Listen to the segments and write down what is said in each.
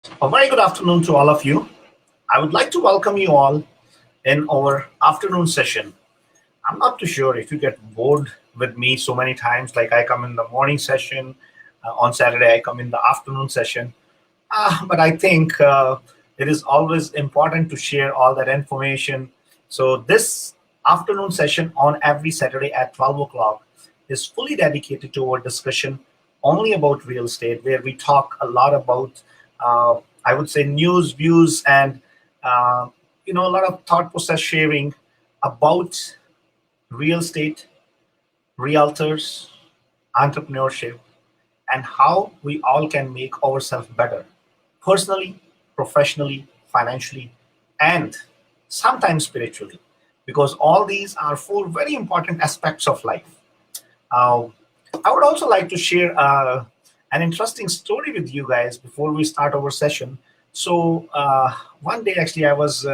A very good afternoon to all of you. I would like to welcome you all in our afternoon session. I'm not too sure if you get bored with me so many times, like I come in the morning session, on Saturday, I come in the afternoon session. But I think it is always important to share all that information. So, this afternoon session on every Saturday at 12 o'clock is fully dedicated to our discussion only about real estate, where we talk a lot about, I would say, news, views, and a lot of thought process sharing about real estate, realtors, entrepreneurship, and how we all can make ourselves better personally, professionally, financially, and sometimes spiritually, because all these are four very important aspects of life. Uh, I would also like to share an interesting story with you guys before we start our session. So, one day, actually, I was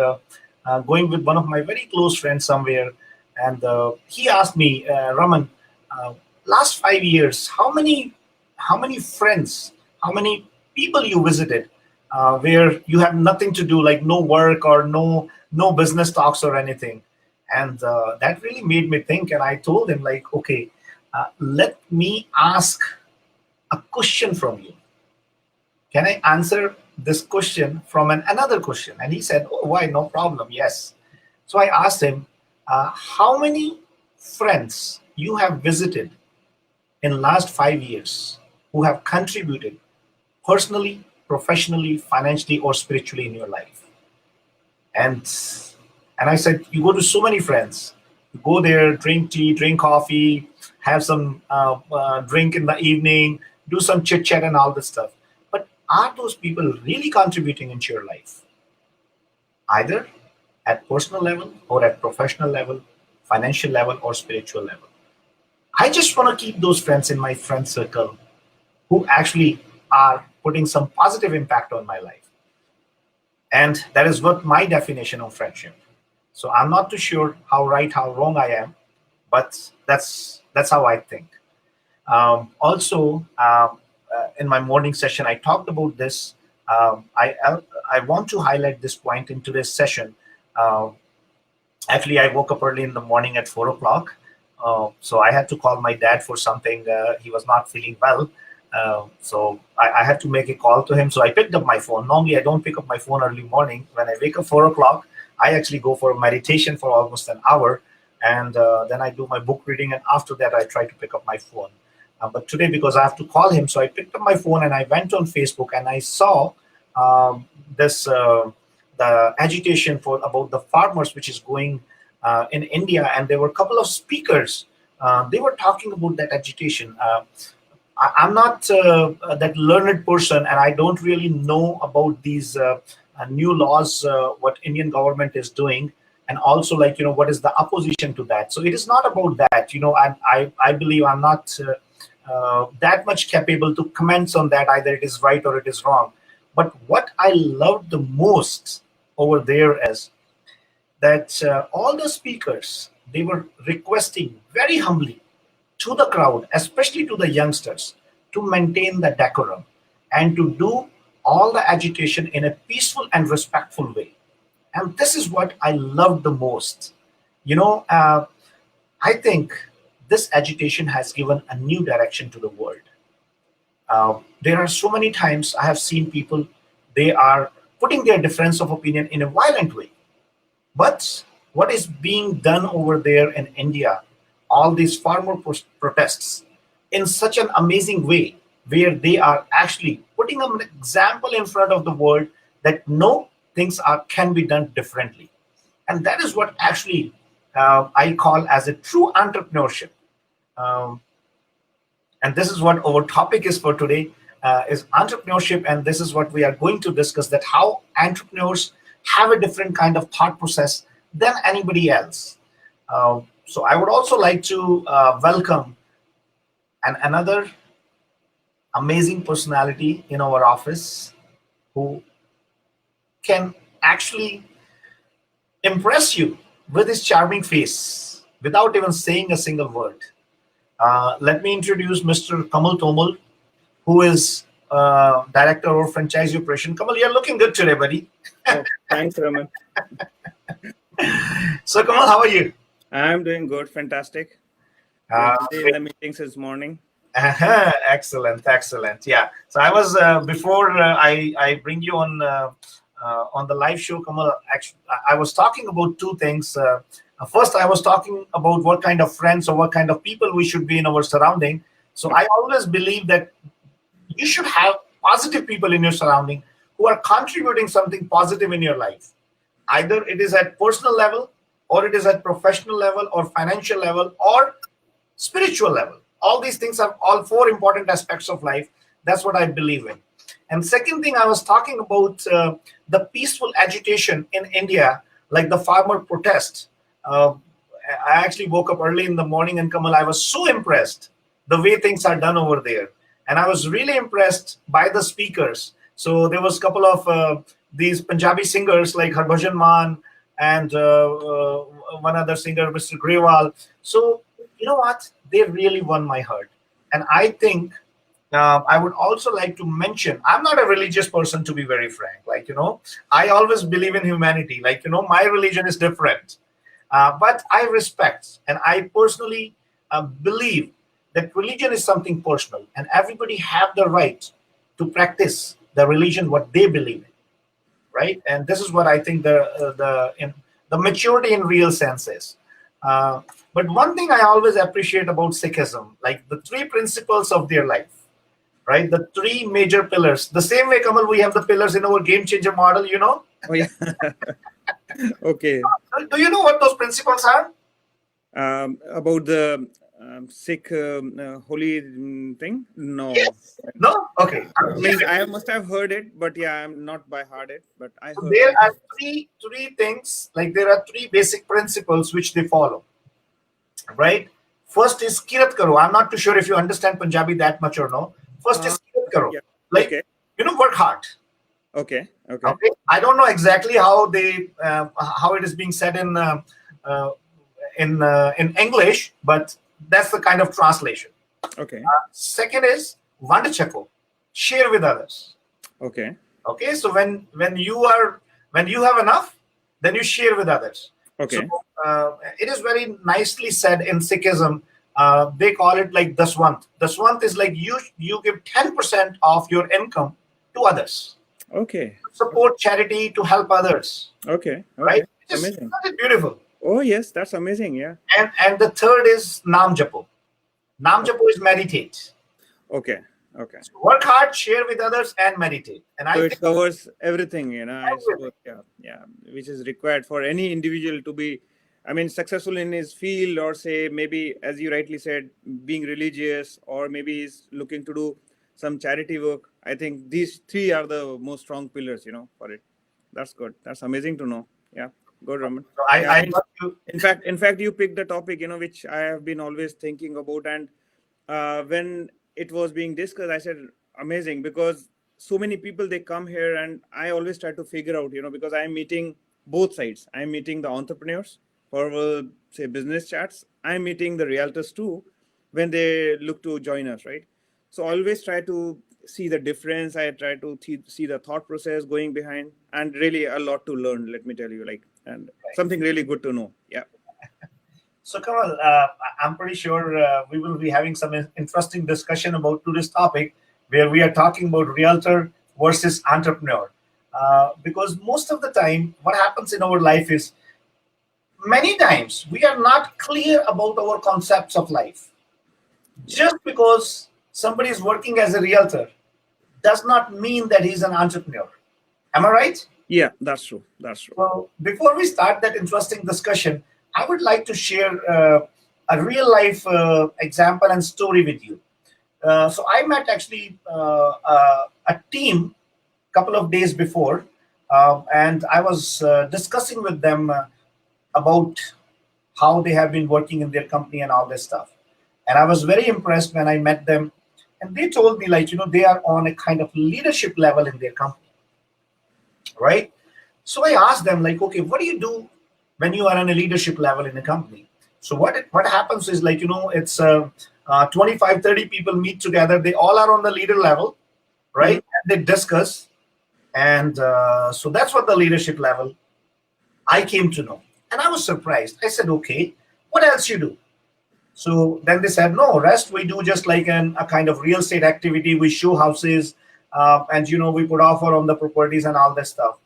going with one of my very close friends somewhere, and he asked me, Raman, uh, last 5 years, how many friends, how many people you visited, where you have nothing to do, like no work or no business talks or anything, and that really made me think. And I told him, like, okay, let me ask a question from you. Can I answer this question from another question? And he said, oh, why? No problem. Yes. So I asked him, how many friends you have visited in last 5 years who have contributed personally, professionally, financially, or spiritually in your life? And and I said, you go to so many friends. You go there, drink tea, drink coffee, have some drink in the evening, do some chit chat and all this stuff. But are those people really contributing into your life, either at personal level or at professional level, financial level or spiritual level? I just want to keep those friends in my friend circle who actually are putting some positive impact on my life. And that is what my definition of friendship. So I'm not too sure how right, how wrong I am, but that's how I think. Also, in my morning session, I talked about this. I want to highlight this point in today's session. Uh, Actually, I woke up early in the morning at 4 o'clock. So I had to call my dad for something. He was not feeling well. So I had to make a call to him. So I picked up my phone. Normally, I don't pick up my phone early morning. When I wake up 4 o'clock, I actually go for a meditation for almost an hour. And then I do my book reading. And after that, I try to pick up my phone. But today, because I have to call him, so I picked up my phone and I went on Facebook and I saw this. The agitation for about the farmers, which is going in India, and there were a couple of speakers. They were talking about that agitation. I'm not that learned person, and I don't really know about these new laws, what Indian government is doing, and also, like, what is the opposition to that. So it is not about that. I believe I'm not that much capable to comment on that. Either it is right or it is wrong. But what I loved the most over there is that all the speakers, they were requesting very humbly to the crowd, especially to the youngsters, to maintain the decorum and to do all the agitation in a peaceful and respectful way. And this is what I love the most. You know, uh, I think this agitation has given a new direction to the world. There are so many times I have seen people, they are putting their difference of opinion in a violent way. But what is being done over there in India, all these farmer protests, in such an amazing way, where they are actually putting an example in front of the world that no, things are can be done differently. And that is what actually I call as a true entrepreneurship. Um, and this is what our topic is for today, is entrepreneurship. And this is what we are going to discuss, that how entrepreneurs have a different kind of thought process than anybody else. So I would also like to welcome another amazing personality in our office who can actually impress you with his charming face without even saying a single word. Let me introduce Mr. Kamal Tomar, who is Director or Franchise Operation. Kamal, you're looking good today, buddy. Oh, thanks, Raman. So, Kamal, how are you? I'm doing good, fantastic. Been busy in Great. the meetings this morning. Excellent. Yeah. So I was before I bring you on the live show, Kamal. Actually, I was talking about two things. First, I was talking about what kind of friends or what kind of people we should be in our surrounding. So I always believe that you should have positive people in your surrounding who are contributing something positive in your life. Either it is at personal level, or it is at professional level, or financial level, or spiritual level. All these things are all four important aspects of life. That's what I believe in. And second thing, I was talking about the peaceful agitation in India, like the farmer protest. Uh, I actually woke up early in the morning, and Kamal, I was so impressed the way things are done over there, and I was really impressed by the speakers. So there was a couple of these Punjabi singers like Harbhajan Man and one other singer, Mr. Grewal. So you know what? They really won my heart. And I think I would also like to mention, I'm not a religious person, to be very frank. I always believe in humanity. My religion is different. But I respect and I personally believe that religion is something personal, and everybody have the right to practice the religion what they believe in, right? And this is what I think the maturity in real sense is. Uh, but one thing I always appreciate about Sikhism, like the three principles of their life, right? The three major pillars. The same way, Kamal, we have the pillars in our game changer model, Oh, yeah. Okay. Do you know what those principles are? About the Sikh holy thing? No. Yes. No? Okay. Means I must have heard it, but yeah, I'm not by heart it, but I So heard. there are three things, like there are three basic principles which they follow, right? First is kirat karo. I'm not too sure if you understand Punjabi that much or no. First is kirat karo. Yeah. Like, Okay. work hard. Okay. Okay. I don't know exactly how it is being said uh, in English, but that's the kind of translation. Okay. Second is vand chako, share with others. Okay. Okay, so when you have enough, then you share with others. Okay. So it is very nicely said in Sikhism. They call it like daswant. Daswant is like you give 10% of your income to others. Okay. Support charity to help others. Okay. Right? It's Isn't amazing. it beautiful? Oh yes, that's amazing. Yeah. And the third is nam japo. Nam japo is meditate. Okay. Okay. So work hard, share with others, and meditate. And So I it think covers everything, I everything. suppose, yeah, which is required for any individual to be, successful in his field, or say maybe, as you rightly said, being religious, or maybe he's looking to do some charity work. I think these three are the most strong pillars, for it. That's good. That's amazing to know. Yeah, good, Raman. So Yeah, I love you. in fact, you picked the topic, which I have been always thinking about, and when it was being discussed, I said amazing, because so many people, they come here, and I always try to figure out, because I'm meeting both sides. I'm meeting the entrepreneurs for say business chats. I'm meeting the realtors too when they look to join us, right? So I always try to see the difference. I try to see the thought process going behind, and really a lot to learn, let me tell you, and something really good to know. Yeah. So, Kamal, I'm pretty sure we will be having some interesting discussion about today's topic, where we are talking about realtor versus entrepreneur. Because most of the time, what happens in our life is many times we are not clear about our concepts of life. Just because somebody is working as a realtor does not mean that he's an entrepreneur. Am I right? Yeah, that's true. That's true. Well, before we start that interesting discussion, I would like to share a real life example and story with you. So I met actually a team a couple of days before, and I was discussing with them about how they have been working in their company and all this stuff. And I was very impressed when I met them, and they told me, like, they are on a kind of leadership level in their company, right? So I asked them, like, okay, what do you do when you are on a leadership level in a company? So what happens is, like, it's 25, 30 people meet together. They all are on the leader level, right? And they discuss. And so that's what the leadership level I came to know. And I was surprised. I said, okay, what else you do? So then they said, no, rest we do just like a kind of real estate activity. We show houses, and we put offer on the properties and all that stuff.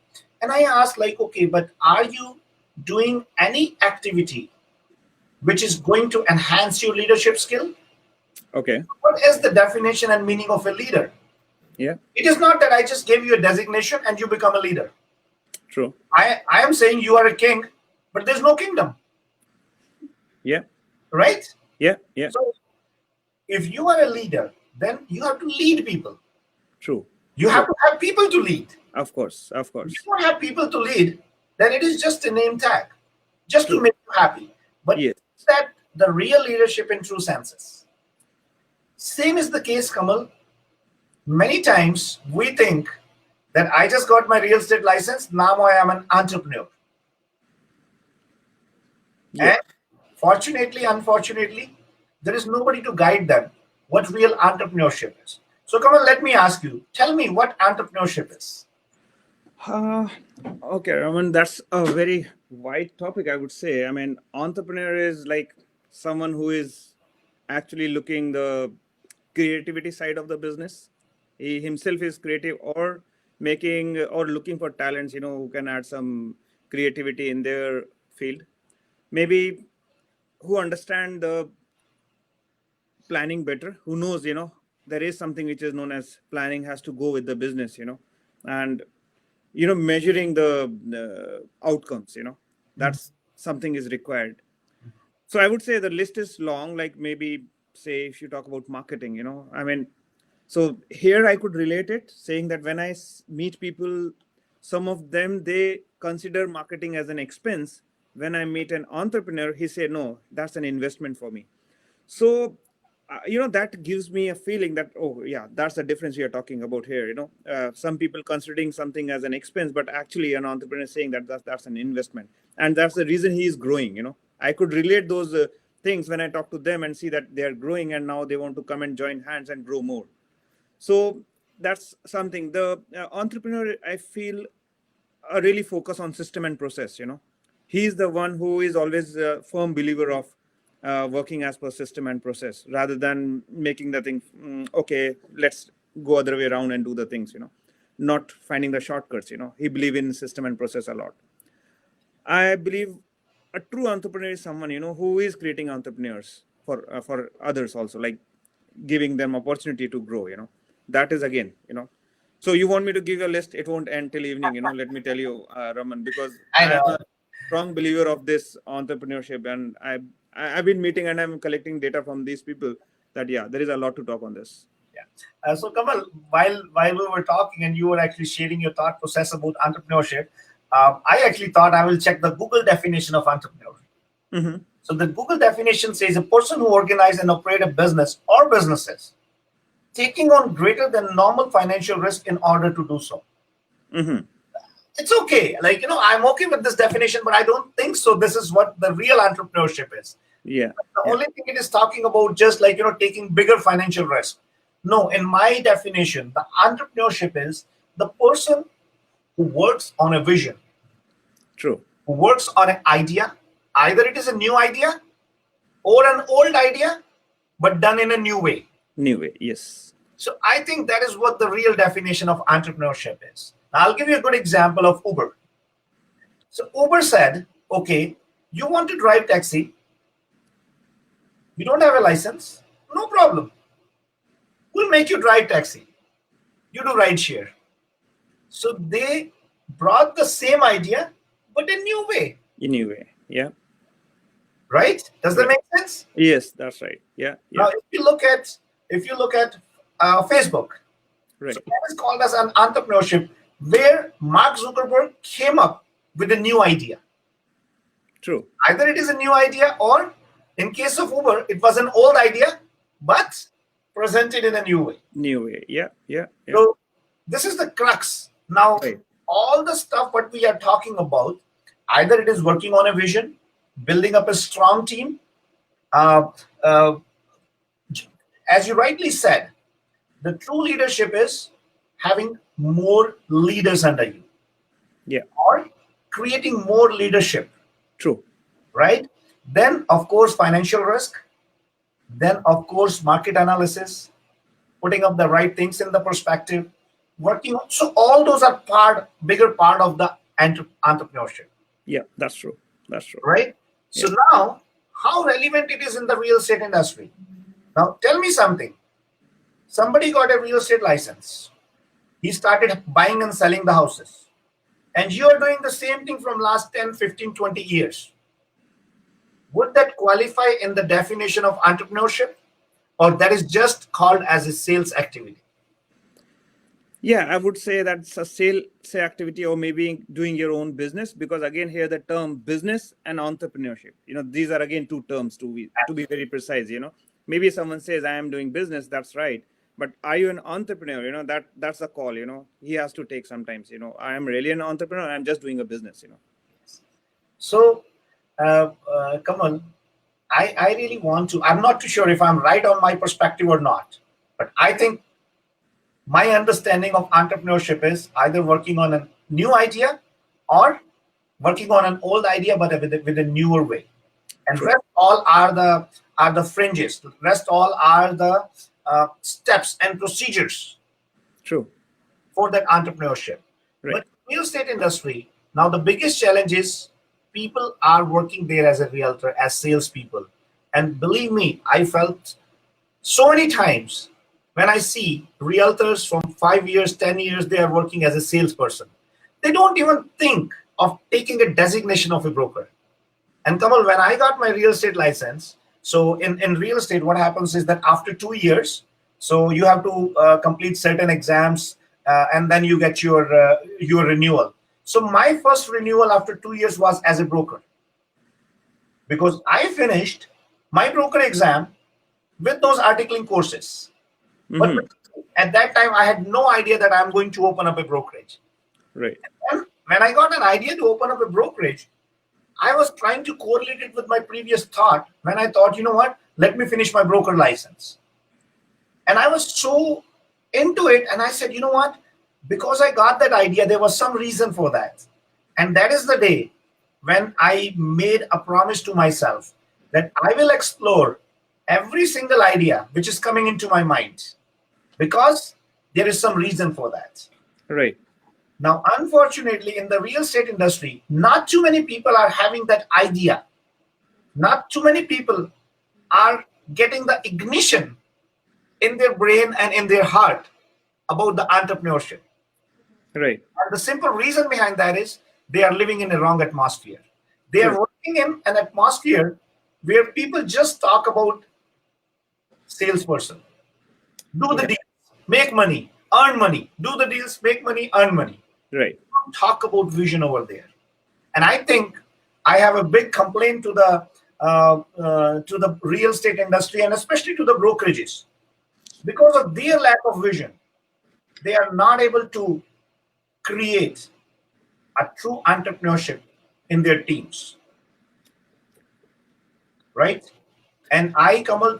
And I asked, like, okay, but are you doing any activity which is going to enhance your leadership skill? Okay. What is the definition and meaning of a leader? Yeah. It is not that I just gave you a designation and you become a leader. True. I am saying you are a king, but there's no kingdom. Yeah. Right? Yeah. Yeah. So if you are a leader, then you have to lead people. True. You have to have people to lead. Of course. Of If course. you don't have people to lead, then it is just a name tag, just to True. make you happy. But Yes. is that the real leadership in true senses? Same is the case, Kamal. Many times we think that I just got my real estate license, now I am an entrepreneur. Yeah. And fortunately, unfortunately, there is nobody to guide them what real entrepreneurship is. So, Kamal, let me ask you, tell me what entrepreneurship is. Okay, Raman, that's a very wide topic, I would say. I mean, entrepreneur is like someone who is actually looking the creativity side of the business. He himself is creative or making or looking for talents, who can add some creativity in their field. Maybe who understand the planning better, who knows, there is something which is known as planning has to go with the business, and measuring the outcomes, that's something is required. So I would say the list is long, like maybe say if you talk about marketing, I mean, so here I could relate it saying that when I meet people, some of them, they consider marketing as an expense. When I meet an entrepreneur, he said, no, that's an investment for me. So that gives me a feeling that, oh yeah, that's the difference we are talking about here. Some people considering something as an expense, but actually an entrepreneur saying that that's an investment, and that's the reason he is growing. I could relate those things when I talk to them and see that they are growing, and now they want to come and join hands and grow more. So that's something. The entrepreneur, I feel, really focus on system and process. He's the one who is always a firm believer of working as per system and process, rather than making the thing okay, let's go other way around and do the things, not finding the shortcuts. He believe in system and process a lot. I believe a true entrepreneur is someone, who is creating entrepreneurs for others also, like giving them opportunity to grow. That is again, so you want me to give you a list? It won't end till evening. Let me tell you, Raman, because I I am know. a strong believer of this entrepreneurship, and I've been meeting and I'm collecting data from these people that yeah, there is a lot to talk on this. Yeah. So, Kamal, while we were talking and you were actually sharing your thought process about entrepreneurship, I actually thought I will check the Google definition of entrepreneur. Mm-hmm. So the Google definition says a person who organizes and operates a business or businesses taking on greater than normal financial risk in order to do so. Mm-hmm. It's okay. Like, I'm okay with this definition, but I don't think so. This is what the real entrepreneurship is. Yeah. The only thing it is talking about just like, taking bigger financial risk. No, in my definition, the entrepreneurship is the person who works on a vision, True. who works on an idea. Either it is a new idea or an old idea, but done in a new way. New way. Yes. So I think that is what the real definition of entrepreneurship is. Now, I'll give you a good example of Uber. So Uber said, okay, you want to drive taxi, you don't have a license, no problem. We'll make you drive taxi. You do ride share. So they brought the same idea, but a new way. In new way. Yeah. Right? Does that make sense? Yes, that's right. Yeah. Yeah. Now, if you look at Facebook, Right. so that is called as an entrepreneurship, where Mark Zuckerberg came up with a new idea. True. Either it is a new idea, or in case of Uber, it was an old idea, but presented in a new way. New way. Yeah. Yeah. Yeah. So this is the crux. Now, Right. all the stuff what we are talking about, either it is working on a vision, building up a strong team, uh, uh, as you rightly said, the true leadership is having more leaders under you Yeah. or creating more leadership, True. right? Then, of course, financial risk. Then, of course, market analysis, putting up the right things in the perspective, working. So all those are bigger part of the entrepreneurship, Yeah, that's true. That's true. right? Yeah. So now, how relevant it is in the real estate industry? Now, tell me something. Somebody got a real estate license. He started buying and selling the houses. And you are doing the same thing from last 10, 15, 20 years. Would that qualify in the definition of entrepreneurship? Or that is just called as a sales activity? Yeah, I would say that's a say activity, or maybe doing your own business, because again here the term business and entrepreneurship, these are again two terms to be very precise. Maybe someone says I am doing business, that's right, but are you an entrepreneur? That's a call. He has to take sometimes. I am really an entrepreneur. I'm just doing a business. So, Kamal, I really want to, I'm not too sure if I'm right on my perspective or not, but I think my understanding of entrepreneurship is either working on a new idea or working on an old idea, but with a newer way. And True. rest all are the fringes. Rest all are the steps and procedures True. for that entrepreneurship. Right. But real estate industry, now the biggest challenge is people are working there as a realtor, as salespeople. And believe me, I felt so many times when I see realtors from 5 years, 10 years, they are working as a salesperson. They don't even think of taking a designation of a broker. And Kamal, when I got my real estate license, so in real estate, what happens is that after 2 years, so you have to complete certain exams, and then you get your renewal. So my first renewal after 2 years was as a broker because I finished my broker exam with those articling courses. But Mm-hmm. at that time, I had no idea that I'm going to open up a brokerage. Right. And when I got an idea to open up a brokerage, I was trying to correlate it with my previous thought when I thought, you know what, let me finish my broker license. And I was so into it. And I said, you know what, because I got that idea, there was some reason for that. And that is the day when I made a promise to myself that I will explore every single idea which is coming into my mind because there is some reason for that. Right. Now, unfortunately, in the real estate industry, not too many people are having that idea. Not too many people are getting the ignition in their brain and in their heart about the entrepreneurship. Right. And the simple reason behind that is they are living in a wrong atmosphere. They are True. working in an atmosphere where people just talk about salesperson. Do the Yeah. deals, make money, earn money. Do the deals, make money, earn money. Right. Don't talk about vision over there. And I think I have a big complaint to the real estate industry and especially to the brokerages because of their lack of vision. They are not able to create a true entrepreneurship in their teams, right? And I, Kamal,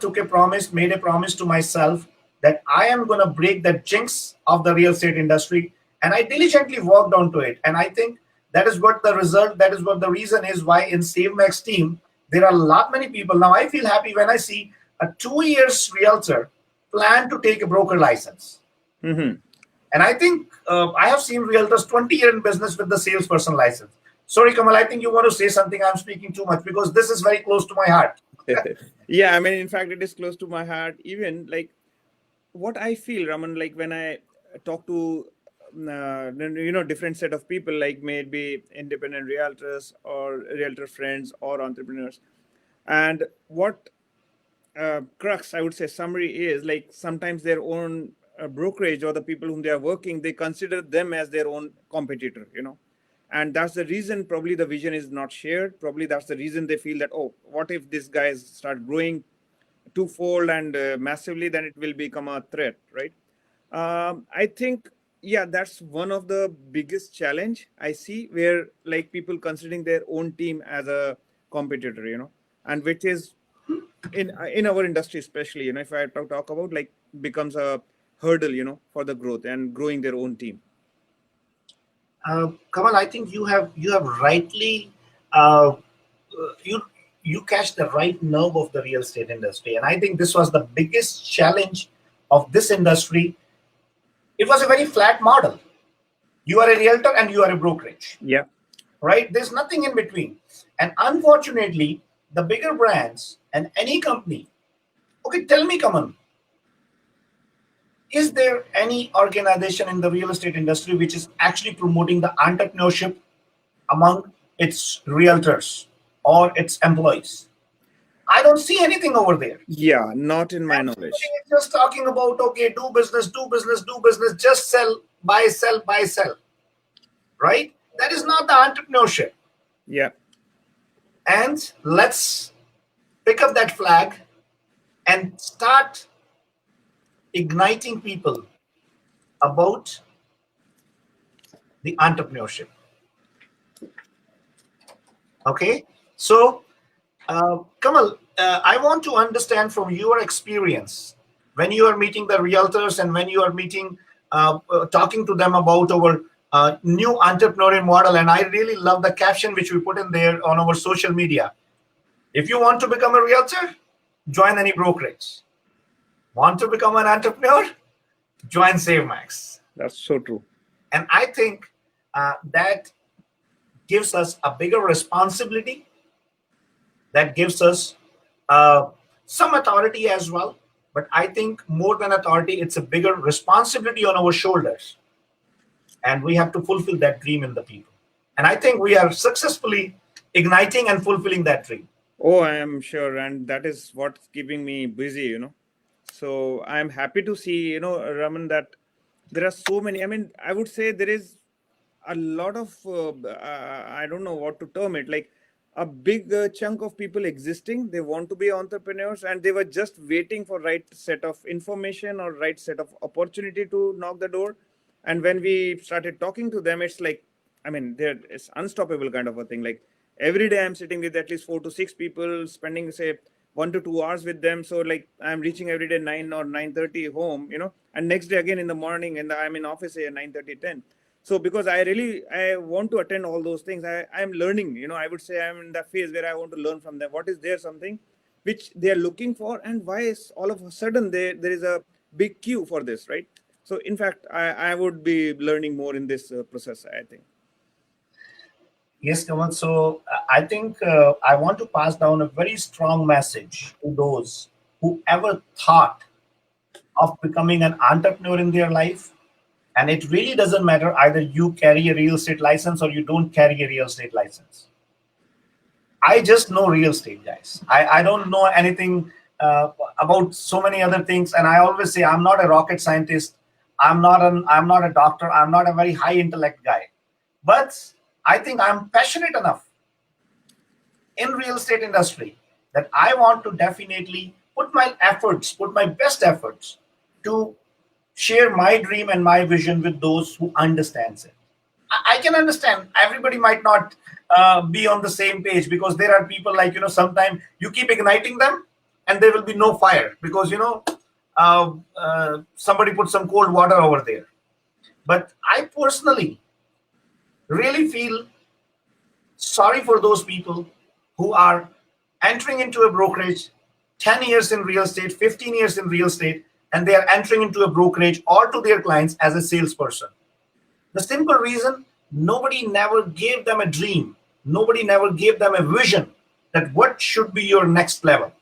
made a promise to myself that I am going to break the jinx of the real estate industry. And I diligently worked onto it. And I think that is what the result, that is what the reason is why in SaveMax team, there are a lot many people. Now I feel happy when I see a 2 years realtor plan to take a broker license. Mm-hmm. And I think I have seen realtors 20 years in business with the salesperson license. Sorry, Kamal, I think you want to say something. I'm speaking too much because this is very close to my heart. Yeah, I mean, in fact, it is close to my heart. Even like what I feel, Raman, like when I talk to different set of people, like maybe independent realtors or realtor friends or entrepreneurs, and what crux, I would say, summary is like sometimes their own brokerage or the people whom they are working, they consider them as their own competitor. And that's the reason probably the vision is not shared. Probably that's the reason they feel that, oh, what if these guys start growing twofold and massively, then it will become a threat, right? I think, yeah, that's one of the biggest challenge I see, where like people considering their own team as a competitor, and which is in our industry especially, if I talk about, like, becomes a hurdle, for the growth and growing their own team? Kamal, I think you have rightly uh, you you catch the right nerve of the real estate industry, and I think this was the biggest challenge of this industry. It was a very flat model. You are a realtor and you are a brokerage, Yeah. right? There's nothing in between, and unfortunately, the bigger brands and any company. Okay, tell me, Kamal, is there any organization in the real estate industry which is actually promoting the entrepreneurship among its realtors or its employees? I don't see anything over there. Yeah, not in my Everybody knowledge. is just talking about, okay, do business, do business, do business, just sell, buy, sell, right? That is not the entrepreneurship. Yeah. And let's pick up that flag and start igniting people about the entrepreneurship. Okay, so Kamal, I want to understand from your experience when you are meeting the realtors and when you are meeting, talking to them about our new entrepreneurial model. And I really love the caption which we put in there on our social media. If you want to become a realtor, join any brokerage. Want to become an entrepreneur? Join SaveMax. That's so true. And I think that gives us a bigger responsibility, that gives us uh, some authority as well. But I think more than authority, it's a bigger responsibility on our shoulders. And we have to fulfill that dream in the people. And I think we are successfully igniting and fulfilling that dream. Oh, I am sure. And that is what's keeping me busy. So I'm happy to see, Raman, that there are so many. I mean, I would say there is a lot of, I don't know what to term it, like a big chunk of people existing. They want to be entrepreneurs and they were just waiting for right set of information or right set of opportunity to knock the door. And when we started talking to them, it's like, I mean, there is unstoppable kind of a thing. Like every day I'm sitting with at least 4 to 6 people, spending say 1 to 2 hours with them. So like I'm reaching every day 9 or 9:30 home, and next day again in the morning, and I'm in office at 9:30, 10. So because I want to attend all those things, I'm learning. I would say I'm in that phase where I want to learn from them. What is there something which they are looking for, and why is all of a sudden there is a big queue for this, right? So in fact, I would be learning more in this process, I think. Yes, Kamal. So I think I want to pass down a very strong message to those who ever thought of becoming an entrepreneur in their life. And it really doesn't matter either you carry a real estate license or you don't carry a real estate license. I just know real estate, guys. I don't know anything about so many other things. And I always say I'm not a rocket scientist. I'm not a doctor. I'm not a very high intellect guy. But I think I'm passionate enough in real estate industry that I want to definitely put my best efforts to share my dream and my vision with those who understands it. I can understand everybody might not be on the same page, because there are people like, sometimes you keep igniting them and there will be no fire because, somebody put some cold water over there. But I personally really feel sorry for those people who are entering into a brokerage 10 years in real estate, 15 years in real estate, and they are entering into a brokerage or to their clients as a salesperson. The simple reason, nobody never gave them a dream. Nobody never gave them a vision that what should be your next level.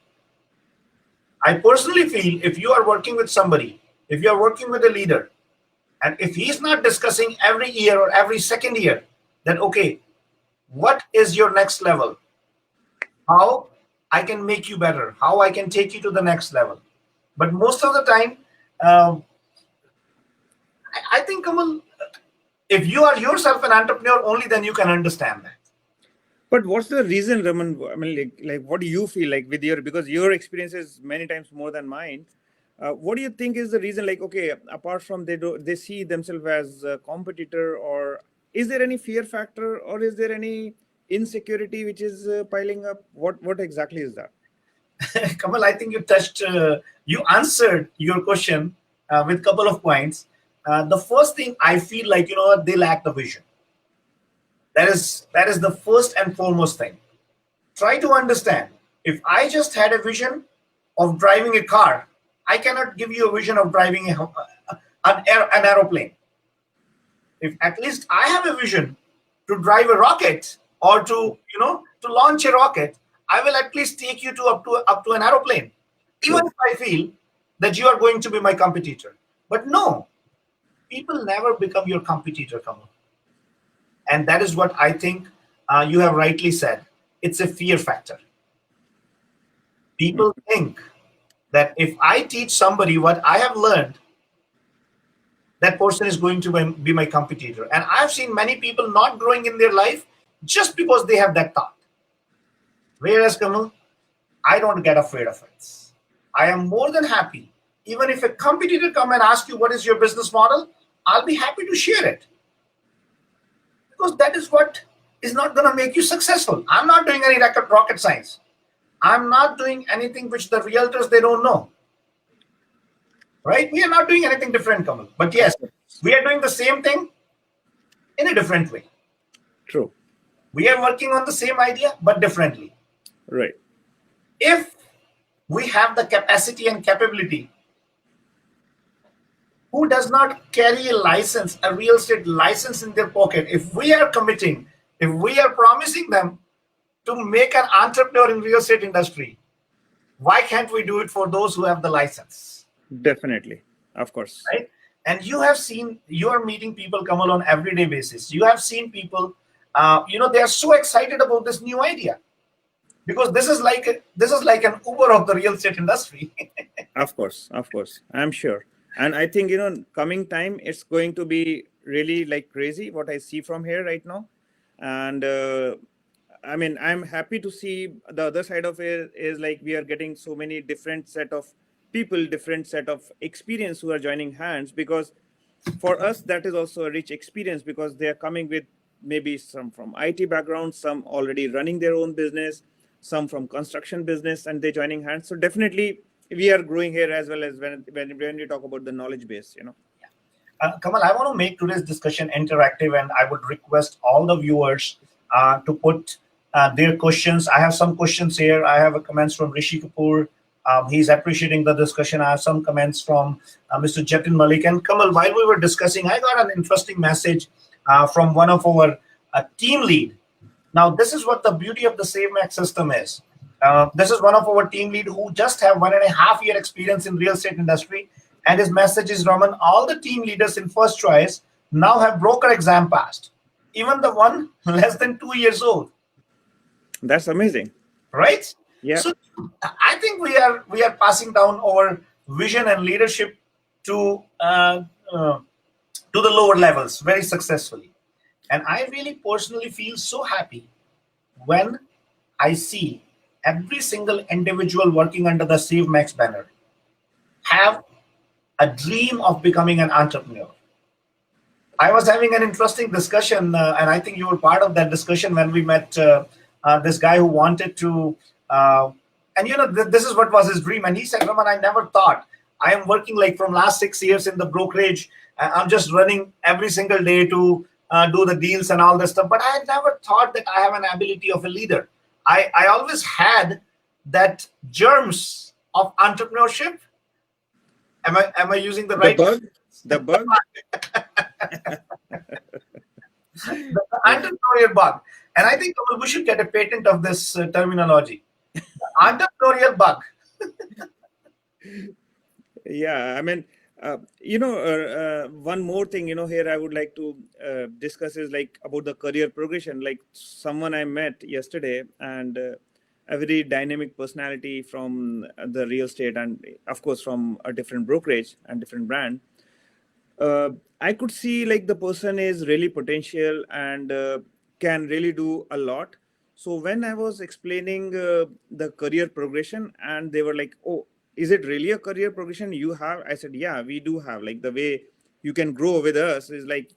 I personally feel if you are working with somebody, if you are working with a leader, and if he's not discussing every year or every second year that, okay, what is your next level? How I can make you better? How I can take you to the next level? But most of the time, um, I think, Kamal, if you are yourself an entrepreneur, only then you can understand that. But what's the reason, Raman? I mean, like, what do you feel like with because your experience is many times more than mine. What do you think is the reason? Like, okay, apart from they see themselves as a competitor, or is there any fear factor, or is there any insecurity which is piling up? What exactly is that? Kamal, I think you answered your question with a couple of points. The first thing I feel like, you know what, they lack the vision. That is the first and foremost thing. Try to understand. If I just had a vision of driving a car, I cannot give you a vision of driving an aeroplane. If at least I have a vision to drive a rocket or to launch a rocket, I will at least take you to up to an aeroplane, even True. if I feel that you are going to be my competitor. But no, people never become your competitor, Kamal. And that is what I think you have rightly said. It's a fear factor. People think that if I teach somebody what I have learned, that person is going to be my competitor. And I've seen many people not growing in their life just because they have that thought. Whereas, Kamal, I don't get afraid of it. I am more than happy. Even if a competitor come and ask you what is your business model, I'll be happy to share it. Because that is what is not going to make you successful. I'm not doing any rocket science. I'm not doing anything which the realtors, they don't know. Right? We are not doing anything different, Kamal. But yes, we are doing the same thing in a different way. True. We are working on the same idea, but differently. Right. If we have the capacity and capability, who does not carry a license, a real estate license in their pocket, if we are committing, if we are promising them to make an entrepreneur in real estate industry, why can't we do it for those who have the license? Definitely. Of course. Right? And you are meeting people, Kamal, on everyday basis. You have seen people, they are so excited about this new idea because this is like an Uber of the real estate industry. Of course. I'm sure. And I think, coming time, it's going to be really like crazy what I see from here right now. And I mean, I'm happy to see the other side of it is like we are getting so many different set of people, different set of experience who are joining hands, because for us that is also a rich experience because they are coming with maybe some from IT background, some already running their own business, some from construction business, and they joining hands. So definitely we are growing here as well as when we talk about the knowledge base. Kamal, I want to make today's discussion interactive, and I would request all the viewers to put their questions. I have some questions here. I have a comments from Rishi Kapoor. He's appreciating the discussion. I have some comments from Mr. Jatin Malik. And Kamal, while we were discussing, I got an interesting message from one of our team lead. Now, this is what the beauty of the SaveMax system is. This is one of our team lead who just have 1.5 year experience in real estate industry. And his message is, Raman, all the team leaders in first choice now have broker exam passed. Even the one less than 2 years old. That's amazing. Right? Yeah. So I think we are passing down our vision and leadership to the lower levels very successfully. And I really personally feel so happy when I see every single individual working under the SaveMax banner have a dream of becoming an entrepreneur. I was having an interesting discussion, and I think you were part of that discussion when we met this guy who wanted to, and this is what was his dream. And he said, Raman, I never thought I am working like from last 6 years in the brokerage. I'm just running every single day to do the deals and all this stuff. But I had never thought that I have an ability of a leader. I always had that germs of entrepreneurship. Am I using the right? The bug? The entrepreneurial bug. And I think we should get a patent of this terminology. The entrepreneurial bug. Yeah, I mean, one more thing, here I would like to discuss is like about the career progression. Like someone I met yesterday, and a very dynamic personality from the real estate, and of course from a different brokerage and different brand. I could see like the person is really potential and can really do a lot. So when I was explaining the career progression, and they were like, "Oh, is it really a career progression you have?" I said, "Yeah, we do have. Like the way you can grow with us is like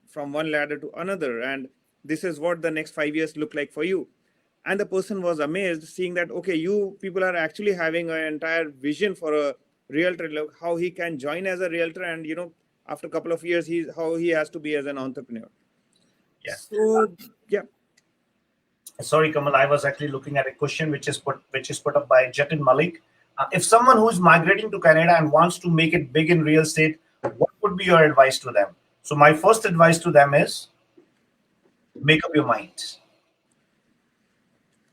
from one ladder to another, and this is what the next 5 years look like for you." And the person was amazed seeing that, okay, you people are actually having an entire vision for a realtor, like how he can join as a realtor, and after a couple of years how he has to be as an entrepreneur. Yeah. So yeah. Sorry, Kamal, I was actually looking at a question which is put up by Jatin Malik. If someone who is migrating to Canada and wants to make it big in real estate, what would be your advice to them? So my first advice to them is make up your mind.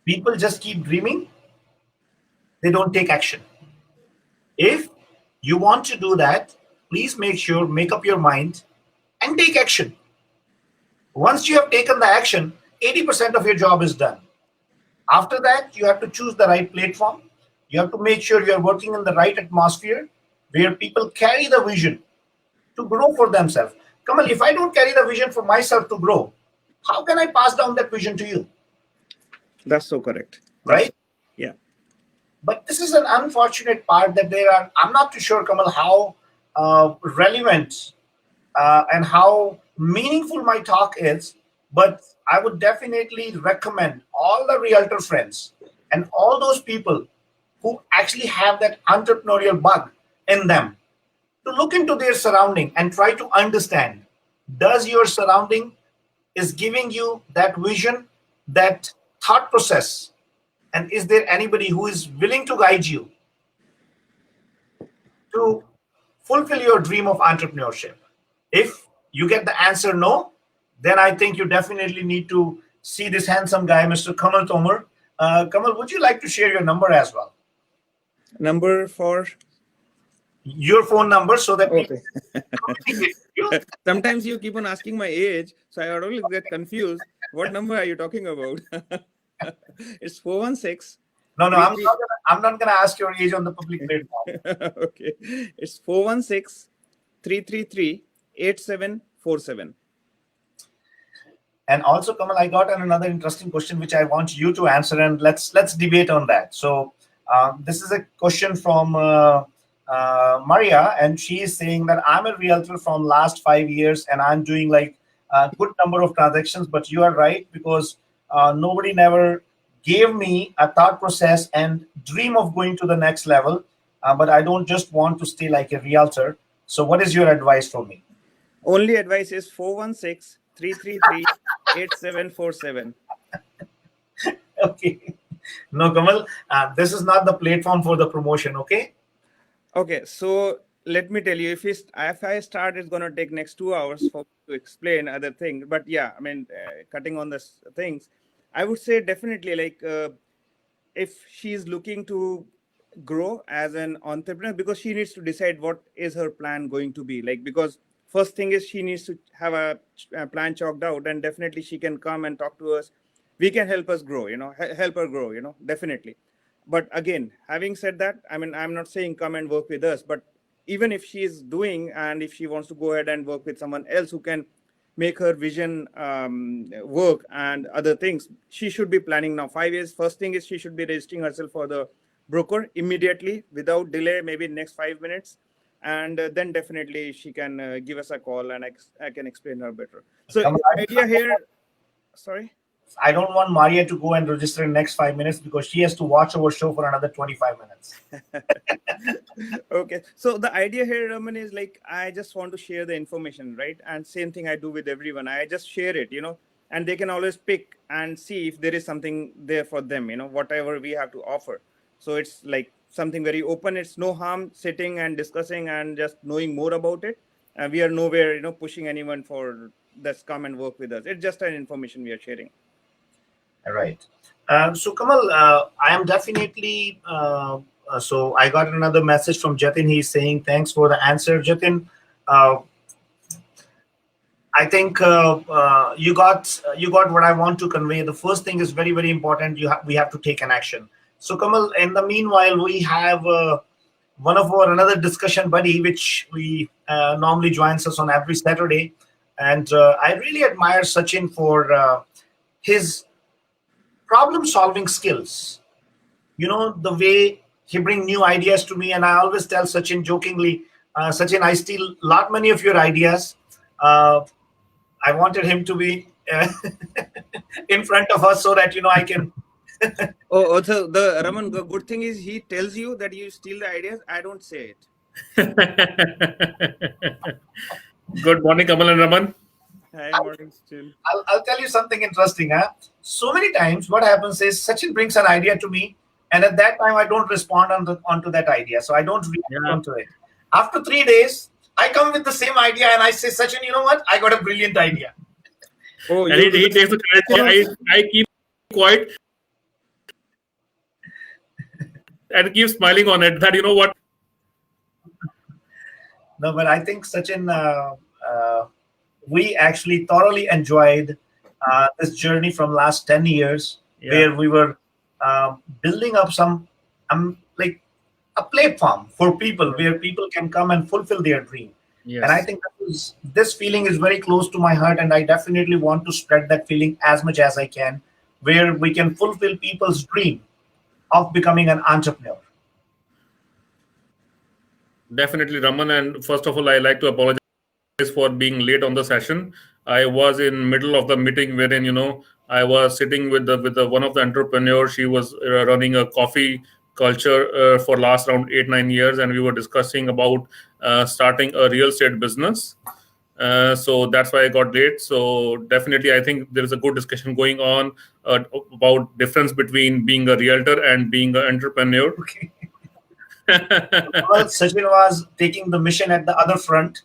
People just keep dreaming, they don't take action. If you want to do that, please make up your mind and take action. Once you have taken the action, 80% of your job is done. After that, you have to choose the right platform. You have to make sure you are working in the right atmosphere where people carry the vision to grow for themselves. Kamal, if I don't carry the vision for myself to grow, how can I pass down that vision to you? That's so correct. Right? Yeah. But this is an unfortunate part that I'm not too sure, Kamal, how relevant and how meaningful my talk is, but I would definitely recommend all the realtor friends and all those people who actually have that entrepreneurial bug in them to look into their surrounding and try to understand, does your surrounding is giving you that vision, that thought process, and is there anybody who is willing to guide you to fulfill your dream of entrepreneurship? If you get the answer no, then I think you definitely need to see this handsome guy, Mr. Kamal Tomar. Kamal, would you like to share your number as well? Number for your phone number so that okay. Sometimes you keep on asking my age, so I always get confused. What number are you talking about? It's 416. No, I'm not gonna ask your age on the public platform. Okay, it's 416-333-8747. And also, Kamal, I got another interesting question which I want you to answer, and let's debate on that. So this is a question from Maria, and she is saying that I'm a realtor from last 5 years, and I'm doing like a good number of transactions. But you are right, because nobody never gave me a thought process and dream of going to the next level. But I don't just want to stay like a realtor. So what is your advice for me? Only advice is 416-333-8747. Okay. No, Kamal, this is not the platform for the promotion, okay? Okay, so let me tell you, if I start, it's going to take next 2 hours to explain other things. But yeah, I mean, cutting on the things, I would say definitely, like, if she's looking to grow as an entrepreneur, because she needs to decide what is her plan going to be. Like, because first thing is she needs to have a plan chalked out, and definitely she can come and talk to us. We can help us grow, help her grow, definitely. But again, having said that, I mean, I'm not saying come and work with us, but even if she is doing, and if she wants to go ahead and work with someone else who can make her vision work and other things, she should be planning now. 5 years, first thing is she should be registering herself for the broker immediately without delay, maybe next 5 minutes. And then definitely she can give us a call, and I can explain her better. So the idea here, sorry? I don't want Maria to go and register in next 5 minutes, because she has to watch our show for another 25 minutes. Okay. So the idea here, Raman, is like, I just want to share the information, right? And same thing I do with everyone. I just share it, and they can always pick and see if there is something there for them, whatever we have to offer. So it's like something very open. It's no harm sitting and discussing and just knowing more about it. And we are nowhere, pushing anyone for that's come and work with us. It's just an information we are sharing. Right. So Kamal, I am definitely. So I got another message from Jatin. He's saying thanks for the answer, Jatin. I think you got what I want to convey. The first thing is very, very important. We have to take an action. So Kamal, in the meanwhile, we have one of our another discussion buddy, which we normally joins us on every Saturday, and I really admire Sachin for his problem-solving skills. The way he bring new ideas to me, and I always tell Sachin jokingly, Sachin, I steal lot many of your ideas. I wanted him to be in front of us so that I can So the Raman, the good thing is he tells you that you steal the ideas. I don't say it. Good morning, Kamal and Raman. Hi, morning still. I'll tell you something interesting. Huh? So many times, what happens is Sachin brings an idea to me, and at that time, I don't respond onto that idea. So I don't react Yeah. onto it. After 3 days, I come with the same idea and I say, Sachin, you know what? I got a brilliant idea. Oh, And you do he the takes the credit. same also? I keep quiet and keep smiling on it that, you know what? No, but I think Sachin, we actually thoroughly enjoyed this journey from last 10 years Yeah. where we were building up some like a platform for people Yeah. where people can come and fulfill their dream. And I Yes. think this feeling is very close to my heart, and I definitely want to spread that feeling as much as I can, where we can fulfill people's dream of becoming an entrepreneur. Definitely, Raman. And first of all, I like to apologize for being late on the session. I was in middle of the meeting wherein I was sitting with the one of the entrepreneurs. She was running a coffee culture for last around 8 9 years, and we were discussing about starting a real estate business. So that's why I got late. So definitely, I think there is a good discussion going on about difference between being a realtor and being an entrepreneur. Okay. Well, Sachin was taking the mission at the other front,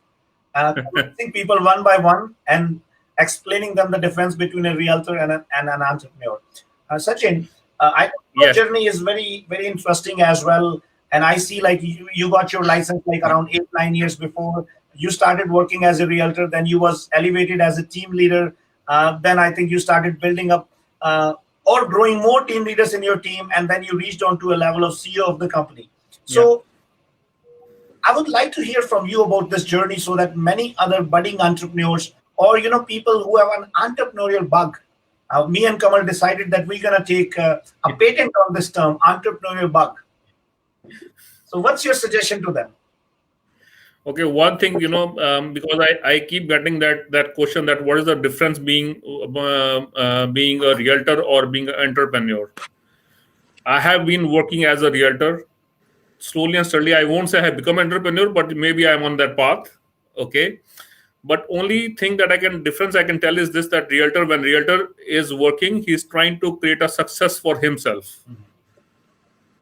convincing people one by one and explaining them the difference between a realtor and an entrepreneur. Sachin, I think your Yes. journey is very, very interesting as well. And I see like you got your license like around 8 9 years before. You started working as a realtor, then you was elevated as a team leader. Then I think you started building up or growing more team leaders in your team, and then you reached on to a level of CEO of the company. Yeah. So I would like to hear from you about this journey so that many other budding entrepreneurs or people who have an entrepreneurial bug. Me and Kamal decided that we're gonna take a patent on this term, entrepreneurial bug. So, what's your suggestion to them? Okay, one thing, because I keep getting that question that what is the difference being a realtor or being an entrepreneur. I have been working as a realtor slowly and steadily. I won't say I have become an entrepreneur, but maybe I'm on that path. Okay, but only thing that I can tell is this: that when realtor is working, he's trying to create a success for himself.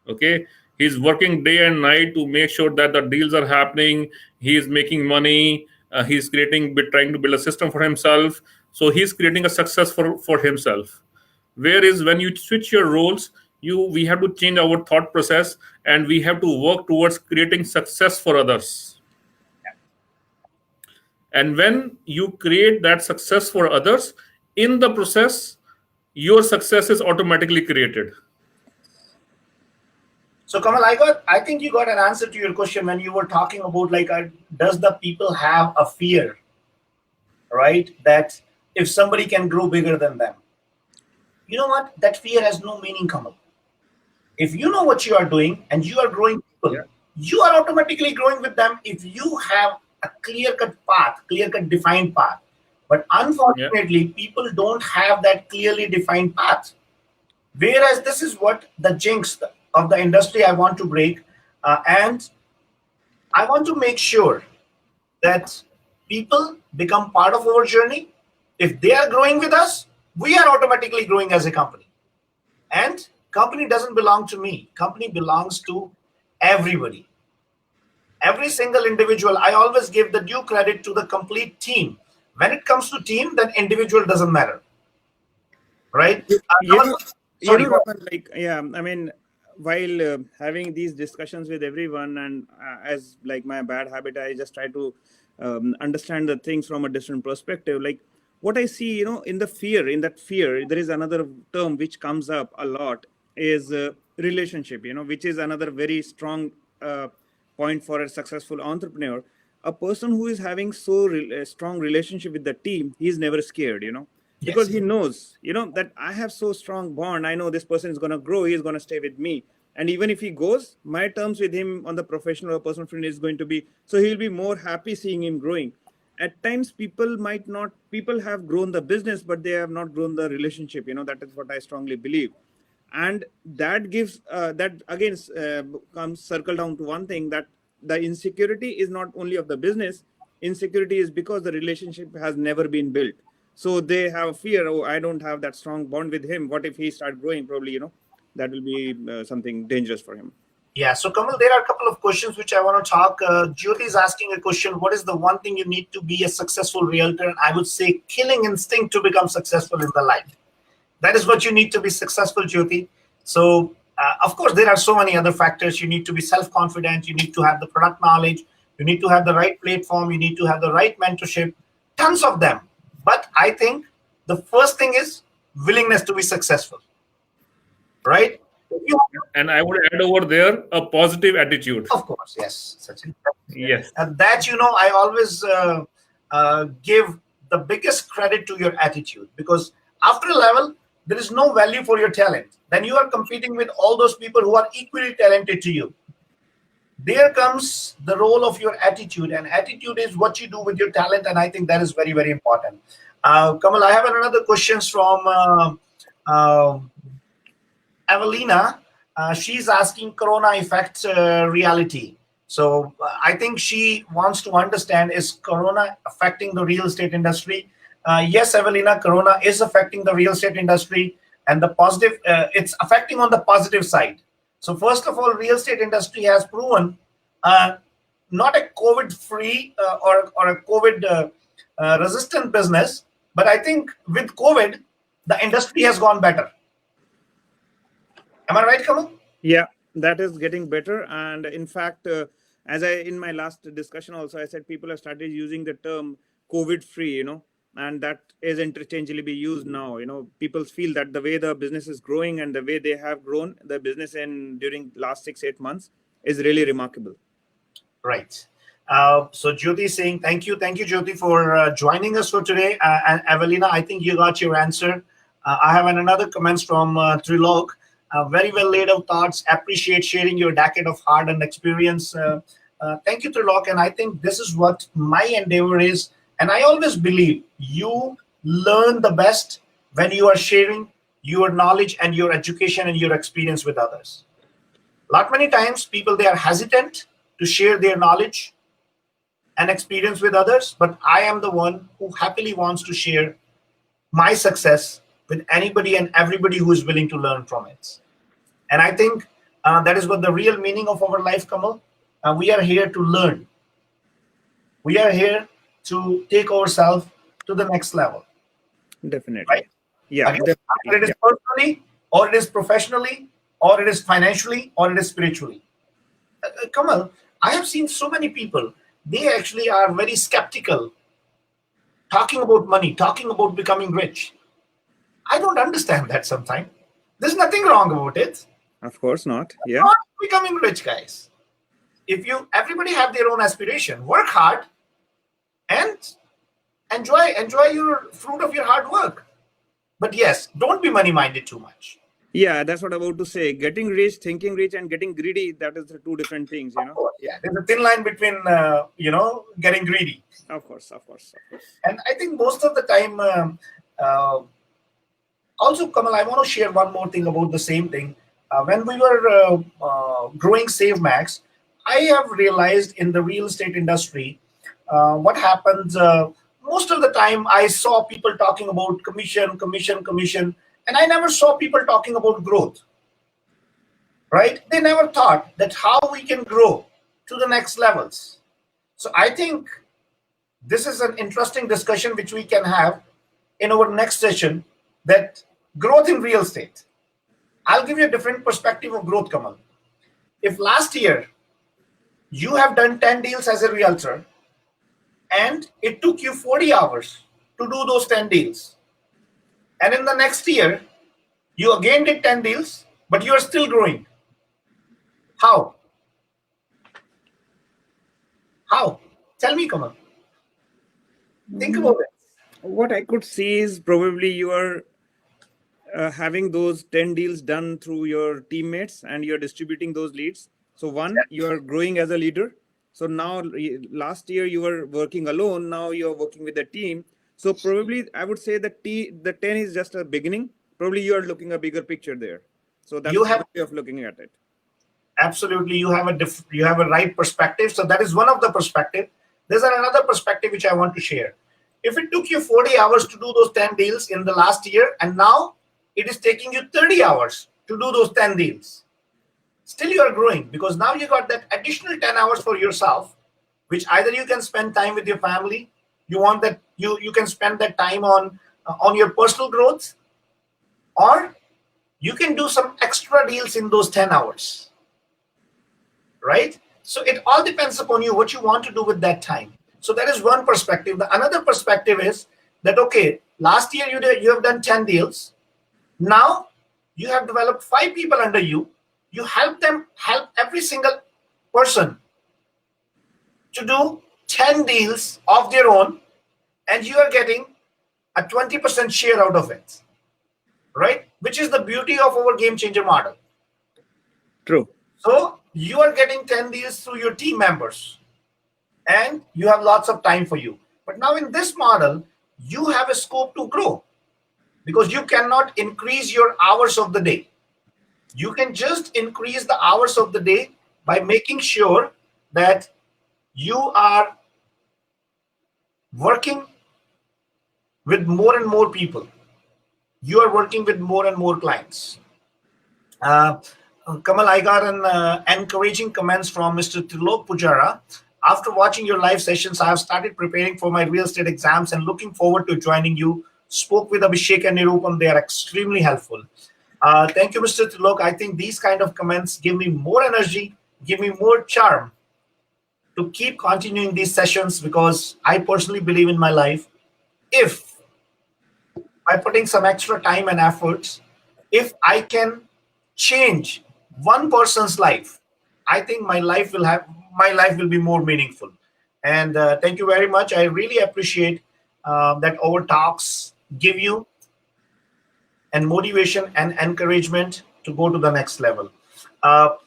Okay, he's working day and night to make sure that the deals are happening. He's making money. He's trying to build a system for himself. So he's creating a success for himself. Whereas when you switch your roles, we have to change our thought process, and we have to work towards creating success for others. And when you create that success for others, in the process, your success is automatically created. So, Kamal, I think you got an answer to your question when you were talking about like, does the people have a fear, right? That if somebody can grow bigger than them, you know what? That fear has no meaning, Kamal. If you know what you are doing and you are growing people, Yeah. you are automatically growing with them if you have a clear cut path, clear cut defined path. But Yeah. unfortunately, people don't have that clearly defined path. Whereas this is what the jinx of the industry I want to break. And I want to make sure that people become part of our journey. If they are growing with us, we are automatically growing as a company. And company doesn't belong to me. Company belongs to everybody. Every single individual. I always give the due credit to the complete team. When it comes to team, then individual doesn't matter, right? You, you Kamal, know, sorry, go Raman, like, yeah, I mean, while having these discussions with everyone, and as like my bad habit, I just try to understand the things from a different perspective. Like what I see, in in that fear, there is another term which comes up a lot is relationship, which is another very strong point for a successful entrepreneur. A person who is having a strong relationship with the team, he is never scared, because Yes. he knows that I have so strong bond. I know this person is going to grow, he is going to stay with me, and even if he goes, my terms with him on the professional or personal friend is going to be, so he'll be more happy seeing him growing. At times people have grown the business, but they have not grown the relationship. That is what I strongly believe. And that gives that again comes circle down to one thing, that the insecurity is not only of the business. Insecurity is because the relationship has never been built. So they have fear, oh, I don't have that strong bond with him, what if he start growing? Probably, that will be something dangerous for him. Yeah. So, Kamal, there are a couple of questions which I want to talk. Jyoti is asking a question: what is the one thing you need to be a successful realtor? And I would say killing instinct to become successful in the life. That is what you need to be successful, Jyoti. So, of course, there are so many other factors. You need to be self-confident. You need to have the product knowledge. You need to have the right platform. You need to have the right mentorship. Tons of them. But I think the first thing is willingness to be successful, right? You, And I would add over there a positive attitude. of course, yes, Sachin. Yes. And that, I always give the biggest credit to your attitude, because after a level, there is no value for your talent. Then you are competing with all those people who are equally talented to you. There comes the role of your attitude, and attitude is what you do with your talent. And I think that is very, very important. Kamal, I have another questions from Evelina. She's asking Corona effect reality. So I think she wants to understand, is Corona affecting the real estate industry? Yes, Evelina, Corona is affecting the real estate industry, and the positive, it's affecting on the positive side. So first of all, real estate industry has proven not a COVID-free or a COVID resistant business, but I think with COVID, the industry has gone better. Am I right, Kamal? Yeah, that is getting better. And in fact, as I in my last discussion also, I said people have started using the term COVID free, and that is interchangeably be used now. People feel that the way the business is growing and the way they have grown the business in during last 6-8 months is really remarkable. Right. So Jyoti is saying thank you, Jyoti, for joining us for today. And Evelina, I think you got your answer. I have another comments from Trilok. Very well laid out thoughts. Appreciate sharing your decade of hard-earned experience. Thank you, Trilok. And I think this is what my endeavor is. And I always believe you learn the best when you are sharing your knowledge and your education and your experience with others. Lot many times people, they are hesitant to share their knowledge and experience with others, but I am the one who happily wants to share my success with anybody and everybody who is willing to learn from it. And I think that is what the real meaning of our life, Kamal. We are here to learn. We are here to take ourselves to the next level. Definitely. Right? Yeah. Again, Definitely. either it is personally, or it is professionally, or it is financially, or it is spiritually. Kamal, I have seen so many people, they actually are very skeptical talking about money, talking about becoming rich. I don't understand that sometimes. There's nothing wrong about it. Of course not. Yeah. Not becoming rich, guys. Everybody have their own aspiration. Work hard and enjoy your fruit of your hard work. But yes, don't be money minded too much. Yeah, that's what I'm about to say. Getting rich, thinking rich, and getting greedy, that is the two different things, Of course, yeah. There's a thin line between, getting greedy. Of course. And I think most of the time, also, Kamal, I want to share one more thing about the same thing. When we were growing SaveMax, I have realized in the real estate industry, what happens, most of the time I saw people talking about commission, and I never saw people talking about growth, right? They never thought that how we can grow to the next levels. So I think this is an interesting discussion which we can have in our next session, that growth in real estate. I'll give you a different perspective of growth, Kamal. If last year you have done 10 deals as a realtor and it took you 40 hours to do those 10 deals, and in the next year you again did 10 deals, but you are still growing. How? Tell me, Kamal. Think about it. What I could see is probably you are having those 10 deals done through your teammates and you're distributing those leads. So one, you are growing as a leader. So now last year you were working alone. Now you're working with a team. So probably I would say that the 10 is just a beginning. Probably you are looking a bigger picture there. So You that's have one way of looking at it. absolutely, you have you have a right perspective. So that is one of the perspective. There's another perspective which I want to share. If it took you 40 hours to do those 10 deals in the last year, and now it is taking you 30 hours to do those 10 deals, still you are growing, because now you got that additional 10 hours for yourself, which either you can spend time with your family, you want that you can spend that time on your personal growth, or you can do some extra deals in those 10 hours, right? So it all depends upon you what you want to do with that time. So that is one perspective. The another perspective is that, okay, last year you have done 10 deals. Now you have developed 5 people under you. You help every single person to do 10 deals of their own, and you are getting a 20% share out of it, right? Which is the beauty of our game changer model. True. So you are getting 10 deals through your team members, and you have lots of time for you. But now in this model, you have a scope to grow, because you cannot increase your hours of the day. You can just increase the hours of the day by making sure that you are working with more and more people. You are working with more and more clients. Uh, Kamal, I got an encouraging comments from Mr. Trilok Pujara. After watching your live sessions, I have started preparing for my real estate exams and looking forward to joining you. Spoke with Abhishek and Nirupam. They are extremely helpful. Thank you, Mr. Trilok. I think these kind of comments give me more energy, give me more charm to keep continuing these sessions, because I personally believe in my life, if by putting some extra time and efforts, if I can change one person's life, I think my life will be more meaningful. And thank you very much. I really appreciate that our talks give you and motivation and encouragement to go to the next level.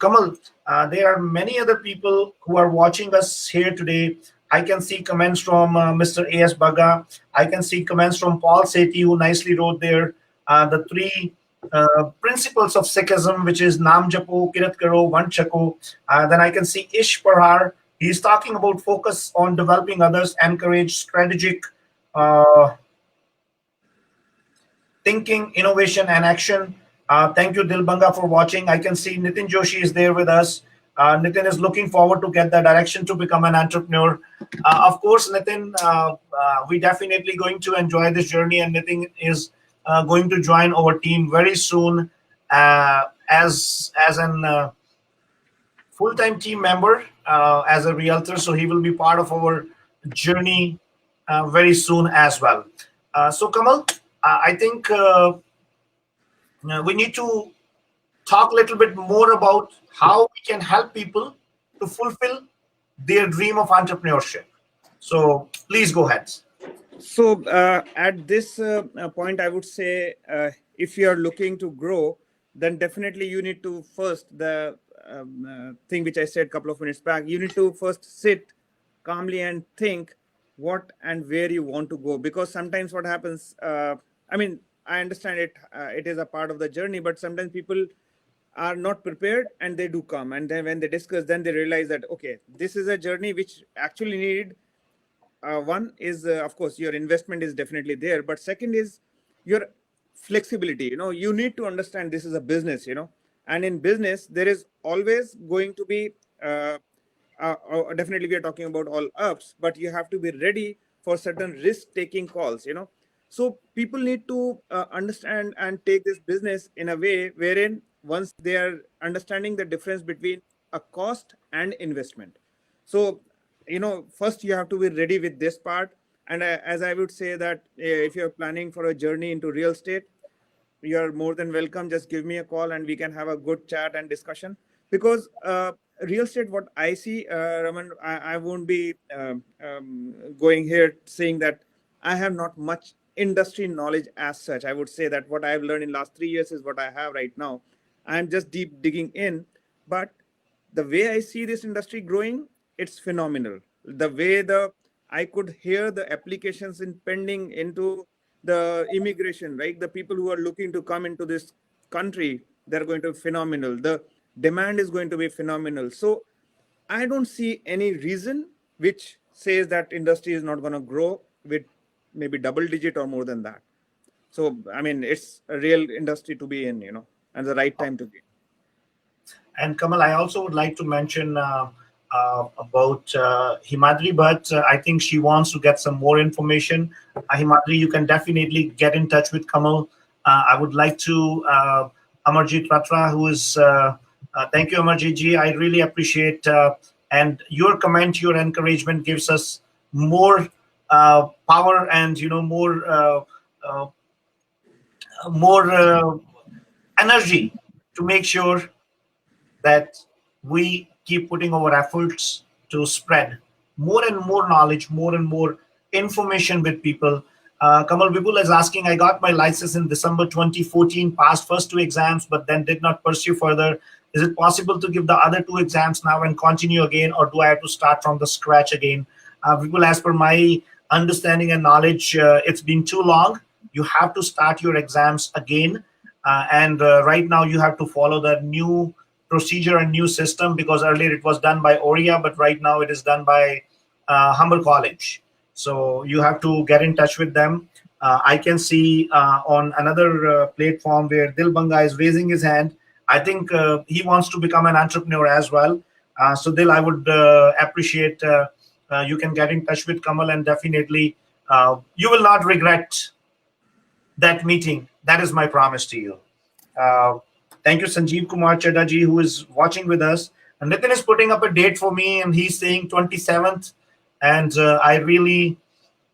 Kamal, there are many other people who are watching us here today. I can see comments from Mr. A.S. Baga. I can see comments from Paul Sethi, who nicely wrote there the three principles of Sikhism, which is Nam Japo, Kirat Karo, Van Chako. Then I can see Ish Parhar. He's talking about focus on developing others, encourage strategic thinking, innovation, and action. Thank you, Dilbanga, for watching. I can see Nitin Joshi is there with us. Nitin is looking forward to get the direction to become an entrepreneur. Of course, Nitin, we definitely going to enjoy this journey, and Nitin is going to join our team very soon as an full-time team member as a realtor. So he will be part of our journey very soon as well. So Kamal, I think we need to talk a little bit more about how we can help people to fulfill their dream of entrepreneurship. So please go ahead. So at this point, I would say if you are looking to grow, then definitely you need to first the thing which I said a couple of minutes back. You need to first sit calmly and think what and where you want to go. Because sometimes what happens, I mean, I understand it. It is a part of the journey, but sometimes people are not prepared and they do come, and then when they discuss, then they realize that okay, this is a journey which actually needed one is of course your investment is definitely there, but second is your flexibility. You need to understand this is a business, and in business there is always going to be definitely we are talking about all ups, but you have to be ready for certain risk taking calls. So people need to understand and take this business in a way wherein once they are understanding the difference between a cost and investment. So first you have to be ready with this part. And as I would say that if you're planning for a journey into real estate, you're more than welcome. Just give me a call and we can have a good chat and discussion. Because real estate, what I see, Raman, I won't be going here saying that I have not much industry knowledge as such. I would say that what I've learned in last 3 years is what I have right now. I'm just deep digging in, but the way I see this industry growing, it's phenomenal. The way I could hear the applications in pending into the immigration, right? The people who are looking to come into this country, they're going to be phenomenal. The demand is going to be phenomenal. So I don't see any reason which says that industry is not going to grow with maybe double digit or more than that. So I mean, it's a real industry to be in, and the right time to be. And Kamal, I also would like to mention about Himadri, but I think she wants to get some more information. Himadri, you can definitely get in touch with Kamal. I would like to Amarjit Ratra, who is thank you, Amarjit ji. I really appreciate and your comment, your encouragement gives us more power and uh, more energy to make sure that we keep putting our efforts to spread more and more knowledge, more and more information with people. Kamal Vipul is asking, I got my license in December 2014, passed first two exams, but then did not pursue further. Is it possible to give the other two exams now and continue again, or do I have to start from the scratch again? Vipul, as per my understanding and knowledge, it's been too long. You have to start your exams again. And right now you have to follow the new procedure and new system, because earlier it was done by Oria, but right now it is done by Humber College. So you have to get in touch with them. I can see on another platform where Dilbanga is raising his hand. I think he wants to become an entrepreneur as well. So Dil, I would appreciate you can get in touch with Kamal, and definitely you will not regret that meeting. That is my promise to you. Uh, Thank you, Sanjeev Kumar Chadaji, who is watching with us. And Nitin is putting up a date for me, and he's saying 27th. And I really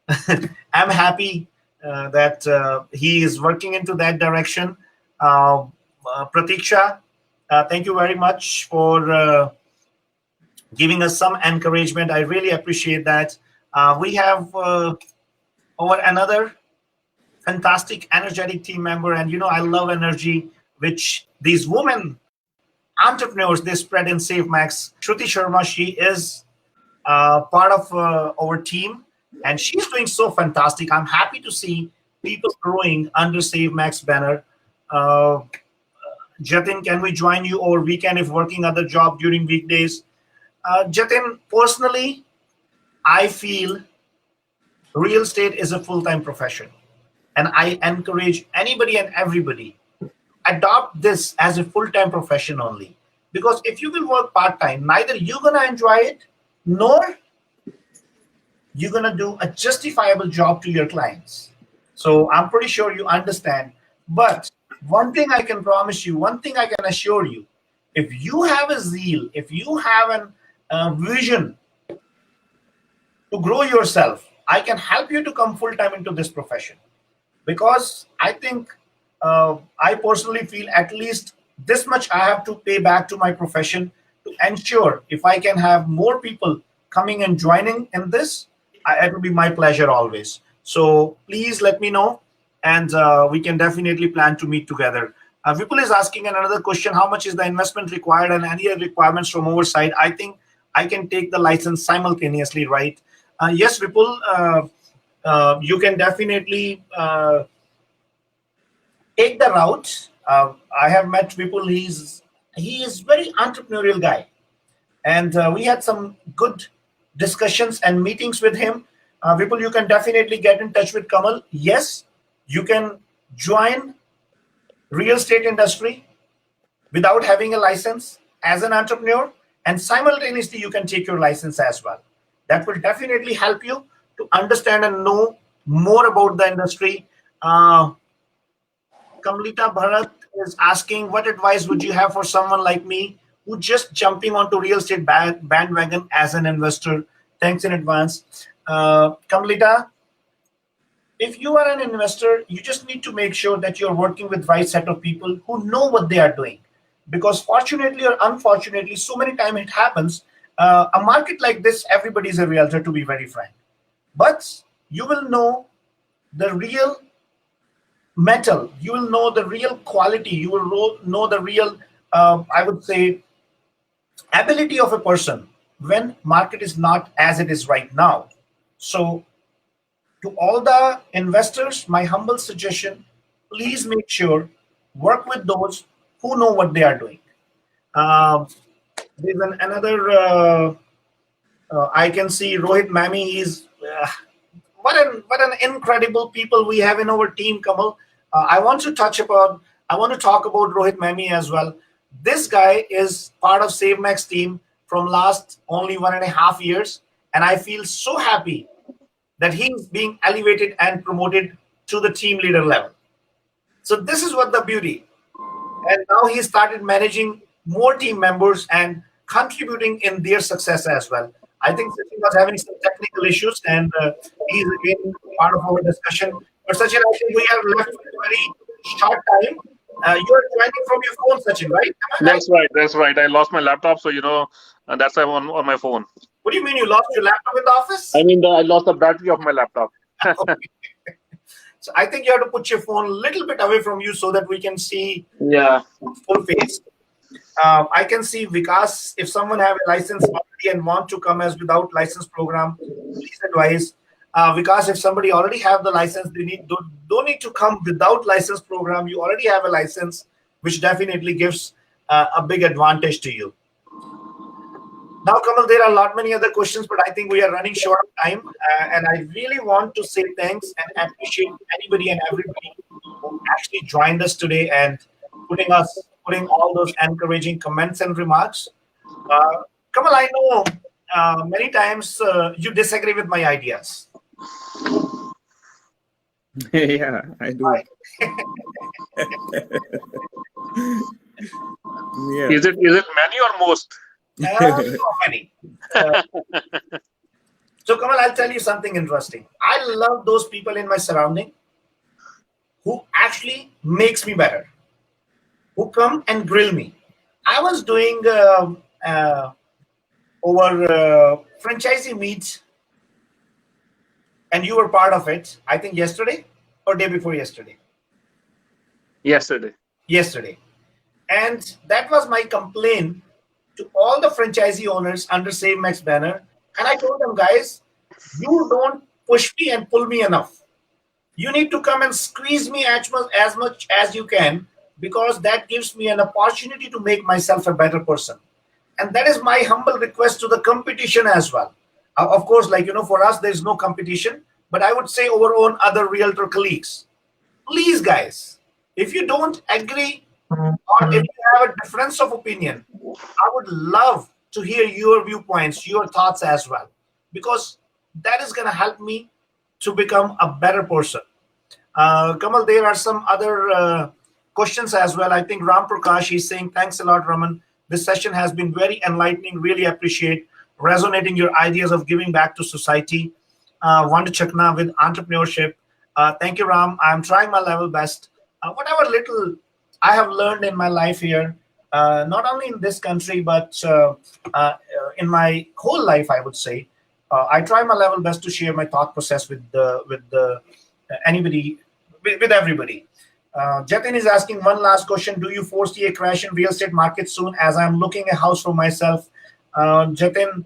am happy that he is working into that direction. Pratiksha, thank you very much for giving us some encouragement. I really appreciate that. We have over another fantastic, energetic team member. And, I love energy, which these women entrepreneurs, they spread in SafeMax. Shruti Sharma, she is part of our team, and she's doing so fantastic. I'm happy to see people growing under SafeMax banner. Jatin, can we join you over weekend if working other job during weekdays? Jatin, personally, I feel real estate is a full-time profession, and I encourage anybody and everybody adopt this as a full-time profession only, because if you will work part-time, neither you're going to enjoy it, nor you're going to do a justifiable job to your clients. So I'm pretty sure you understand. But one thing I can promise you, one thing I can assure you, if you have a zeal, if you have a vision to grow yourself, I can help you to come full-time into this profession, because I think I personally feel at least this much I have to pay back to my profession to ensure if I can have more people coming and joining in this, it will be my pleasure always. So please let me know, and we can definitely plan to meet together. Vipul is asking another question: how much is the investment required, and any requirements from our side? I think I can take the license simultaneously, right? Yes, Vipul, you can definitely take the route. I have met people. He is very entrepreneurial guy, and we had some good discussions and meetings with him. People, you can definitely get in touch with Kamal. Yes, you can join real estate industry without having a license as an entrepreneur, and simultaneously you can take your license as well. That will definitely help you to understand and know more about the industry. Kamlita Bharat is asking, what advice would you have for someone like me who just jumping onto real estate bandwagon as an investor? Thanks in advance. Kamlita, if you are an investor, you just need to make sure that you're working with right set of people who know what they are doing. Because fortunately or unfortunately, so many times it happens, a market like this, everybody is a realtor, to be very frank. But you will know the real metal, you will know the real quality, you will know the real, I would say, ability of a person when market is not as it is right now. So to all the investors, my humble suggestion, please make sure work with those who know what they are doing. There's another. I can see Rohit Mami. He's what an incredible people we have in our team, Kamal. I want to touch about. I want to talk about Rohit Mami as well. This guy is part of SaveMax team from last only 1.5 years, and I feel so happy that he's being elevated and promoted to the team leader level. So this is what the beauty. And now he started managing more team members and contributing in their success as well. I think Sachin was having some technical issues, and he's again part of our discussion. But Sachin, I think we have left with a very short time. You are joining from your phone, Sachin, right? Am I right? That's right. That's right. I lost my laptop, so that's why I'm on my phone. What do you mean you lost your laptop in the office? I mean, I lost the battery of my laptop. Okay. So I think you have to put your phone a little bit away from you so that we can see Yeah. full face. I can see Vikas. If someone have a license already and want to come as without license program, please advise. Vikas, if somebody already have the license, they don't need to come without license program. You already have a license, which definitely gives a big advantage to you. Now, Kamal, there are a lot many other questions, but I think we are running short of time. And I really want to say thanks and appreciate anybody and everybody who actually joined us today and putting all those encouraging comments and remarks. Kamal, I know many times you disagree with my ideas. Yeah, I do. Right. Yeah. Is it many or most? Not many. So, Kamal, I'll tell you something interesting. I love those people in my surrounding who actually makes me better, who come and grill me. I was doing over franchisee meet, and you were part of it. I think yesterday or day before yesterday. Yesterday. Yesterday, and that was my complaint to all the franchisee owners under SaveMax banner. And I told them, guys, you don't push me and pull me enough. You need to come and squeeze me as much as you can, because that gives me an opportunity to make myself a better person. And that is my humble request to the competition as well. Of course, for us, there's no competition, but I would say our own other realtor colleagues, please, guys, if you don't agree or if you have a difference of opinion, I would love to hear your viewpoints, your thoughts as well, because that is going to help me to become a better person. Kamal, there are some other questions as well. I think Ram Prakash is saying, thanks a lot, Raman. This session has been very enlightening. Really appreciate resonating your ideas of giving back to society. Want to chakna with entrepreneurship. Thank you, Ram. I'm trying my level best. Whatever little I have learned in my life here, not only in this country, but in my whole life, I would say, I try my level best to share my thought process with anybody, with everybody. Jatin is asking one last question. Do you foresee a crash in real estate market soon, as I'm looking a house for myself? Jatin,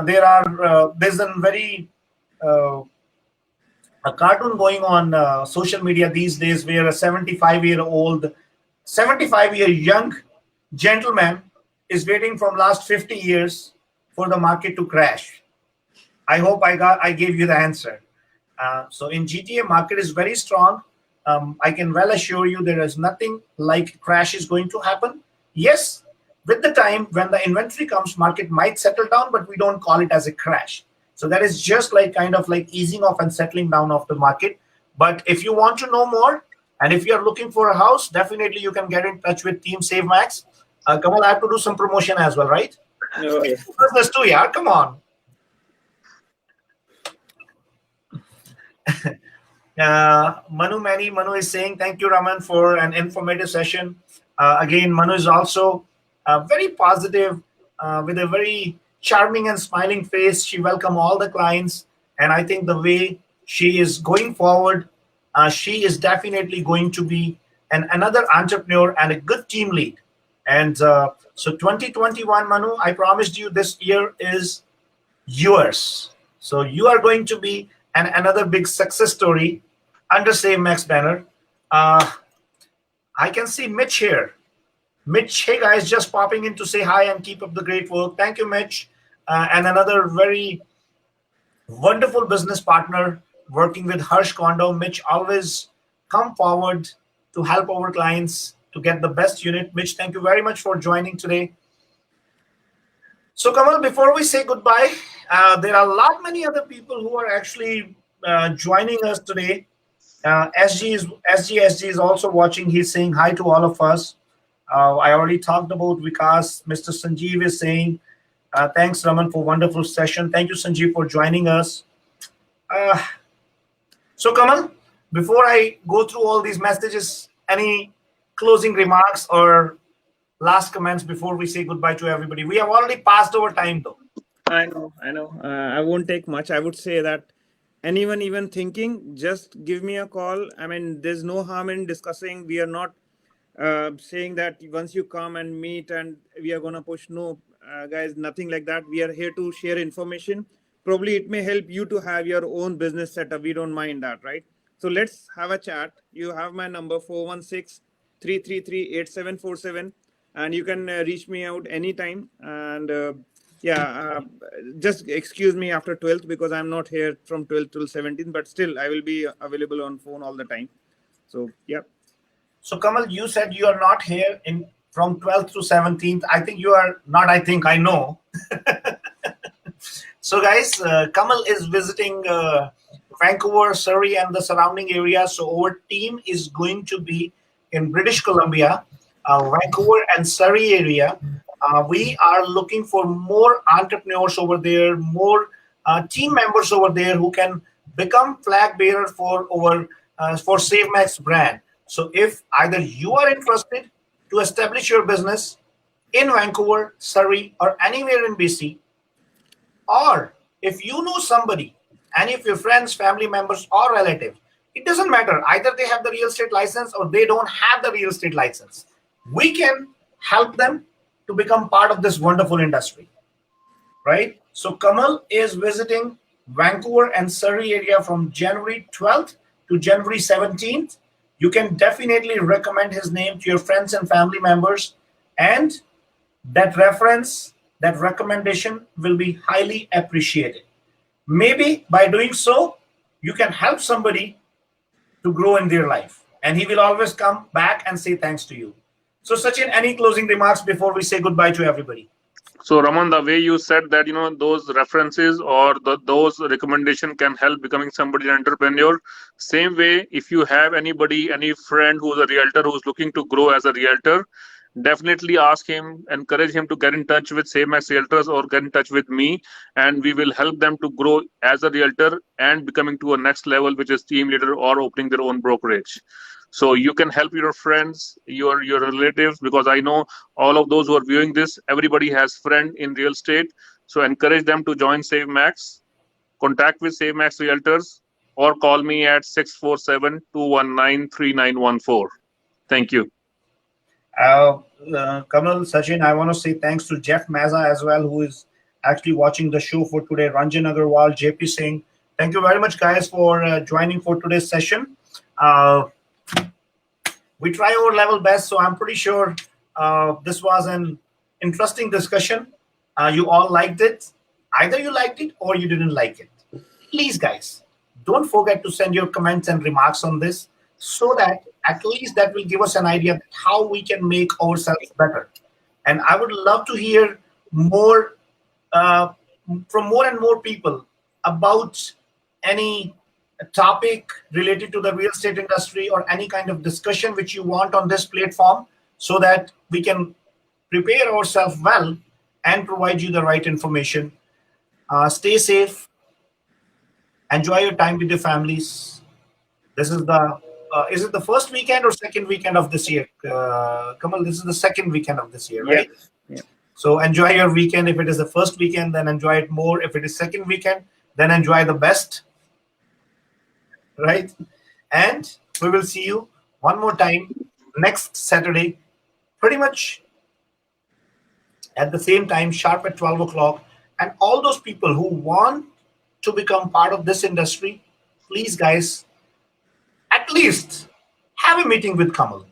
there's a very a cartoon going on social media these days where a 75-year young gentleman is waiting from last 50 years for the market to crash. I hope I gave you the answer. So in GTA, market is very strong. I can well assure you there is nothing like crash is going to happen. Yes, with the time when the inventory comes, market might settle down, but we don't call it as a crash. So that is just kind of like easing off and settling down of the market. But if you want to know more, and if you're looking for a house, definitely you can get in touch with Team SaveMax. Kamal, I have to do some promotion as well, right? Oh, yeah. Business too, yeah. Come on. Manu is saying, thank you, Raman, for an informative session. Again, Manu is also very positive, with a very charming and smiling face. She welcomes all the clients. And I think the way she is going forward, she is definitely going to be another entrepreneur and a good team lead. And so 2021, Manu, I promised you this year is yours. So you are going to be another big success story under SaveMax banner. I can see Mitch here. Mitch, hey guys, just popping in to say hi and keep up the great work. Thank you, Mitch. And another very wonderful business partner working with Harsh Kondo. Mitch always come forward to help our clients to get the best unit. Mitch, thank you very much for joining today. So, Kamal, before we say goodbye, there are a lot many other people who are actually joining us today. SG is also watching. He's saying hi to all of us. I already talked about Vikas. Mr. Sanjeev is saying, thanks, Raman, for wonderful session. Thank you, Sanjeev, for joining us. Uh, so, Kamal, before I go through all these messages, any closing remarks or last comments before we say goodbye to everybody? We have already passed our time, though. I know. I won't take much. I would say that anyone even thinking, just give me a call. I mean, there's no harm in discussing. We are not saying that once you come and meet and we are gonna push. No, guys, nothing like that. We are here to share information. Probably it may help you to have your own business setup. We don't mind that, right? So let's have a chat. You have my number 416-333-8747, and you can reach me out anytime. And yeah, just excuse me after 12th because I'm not here from 12th till 17th, but still I will be available on phone all the time. So yeah. So, Kamal, you said you are not here in from 12th to 17th. I think you are not. I think I know. So, guys, Kamal is visiting Vancouver, Surrey, and the surrounding area. So, our team is going to be in British Columbia, Vancouver, and Surrey area. We are looking for more entrepreneurs over there, more team members over there who can become flag bearer for our for SaveMax brand. So, if either you are interested to establish your business in Vancouver, Surrey, or anywhere in BC, or if you know somebody, any of your friends, family members, or relatives, it doesn't matter. Either they have the real estate license or they don't have the real estate license. We can help them to become part of this wonderful industry, right? So Kamal is visiting Vancouver and Surrey area from January 12th to January 17th. You can definitely recommend his name to your friends and family members, and that reference, that recommendation will be highly appreciated. Maybe by doing so, you can help somebody to grow in their life, and he will always come back and say thanks to you. So, Sachin, any closing remarks before we say goodbye to everybody? So, Raman, the way you said that, those references or those recommendation can help becoming somebody an entrepreneur. Same way, if you have anybody, any friend who's a realtor who's looking to grow as a realtor, definitely ask him, encourage him to get in touch with same as realtors or get in touch with me, and we will help them to grow as a realtor and becoming to a next level, which is team leader or opening their own brokerage. So you can help your friends, your relatives, because I know all of those who are viewing this, everybody has friend in real estate. So encourage them to join SaveMax, contact with SaveMax Realtors, or call me at 647-219-3914. Thank you. Kamal, Sachin, I want to say thanks to Jeff Maza as well, who is actually watching the show for today. Ranjan Agarwal, JP Singh. Thank you very much, guys, for joining for today's session. We try our level best, so I'm pretty sure this was an interesting discussion. You all liked it. Either you liked it or you didn't like it. Please, guys, don't forget to send your comments and remarks on this so that at least that will give us an idea of how we can make ourselves better. And I would love to hear more from more and more people about any topic related to the real estate industry or any kind of discussion which you want on this platform so that we can prepare ourselves well and provide you the right information. Stay safe. Enjoy your time with your families. This is it the first weekend or second weekend of this year? Kamal, this is the second weekend of this year, right? Yeah. So enjoy your weekend. If it is the first weekend, then enjoy it more. If it is second weekend, then enjoy the best, right? And we will see you one more time next Saturday, pretty much at the same time, sharp at 12 o'clock. And all those people who want to become part of this industry, please, guys, at least have a meeting with Kamal.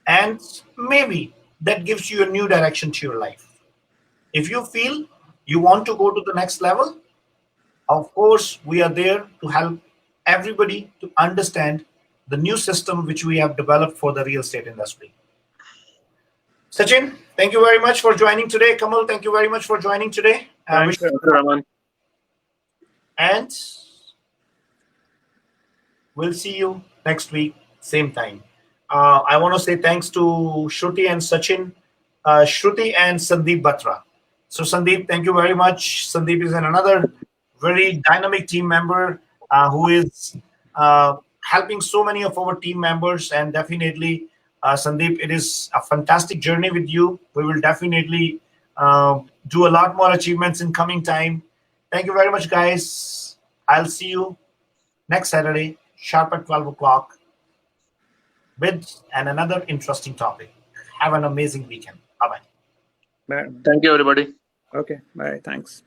And maybe that gives you a new direction to your life. If you feel you want to go to the next level, of course, we are there to help everybody to understand the new system which we have developed for the real estate industry. Sachin, thank you very much for joining today. Kamal, thank you very much for joining today. Thanks. Thank you, Raman. And we'll see you next week, same time. I want to say thanks to Shruti and Sachin, Shruti and Sandeep Batra. So Sandeep, thank you very much. Sandeep is another very dynamic team member who is helping so many of our team members. And definitely, Sandeep, it is a fantastic journey with you. We will definitely do a lot more achievements in coming time. Thank you very much, guys. I'll see you next Saturday, sharp at 12 o'clock, with another interesting topic. Have an amazing weekend. Bye bye. Bye. Thank you, everybody. Okay. Bye. Thanks.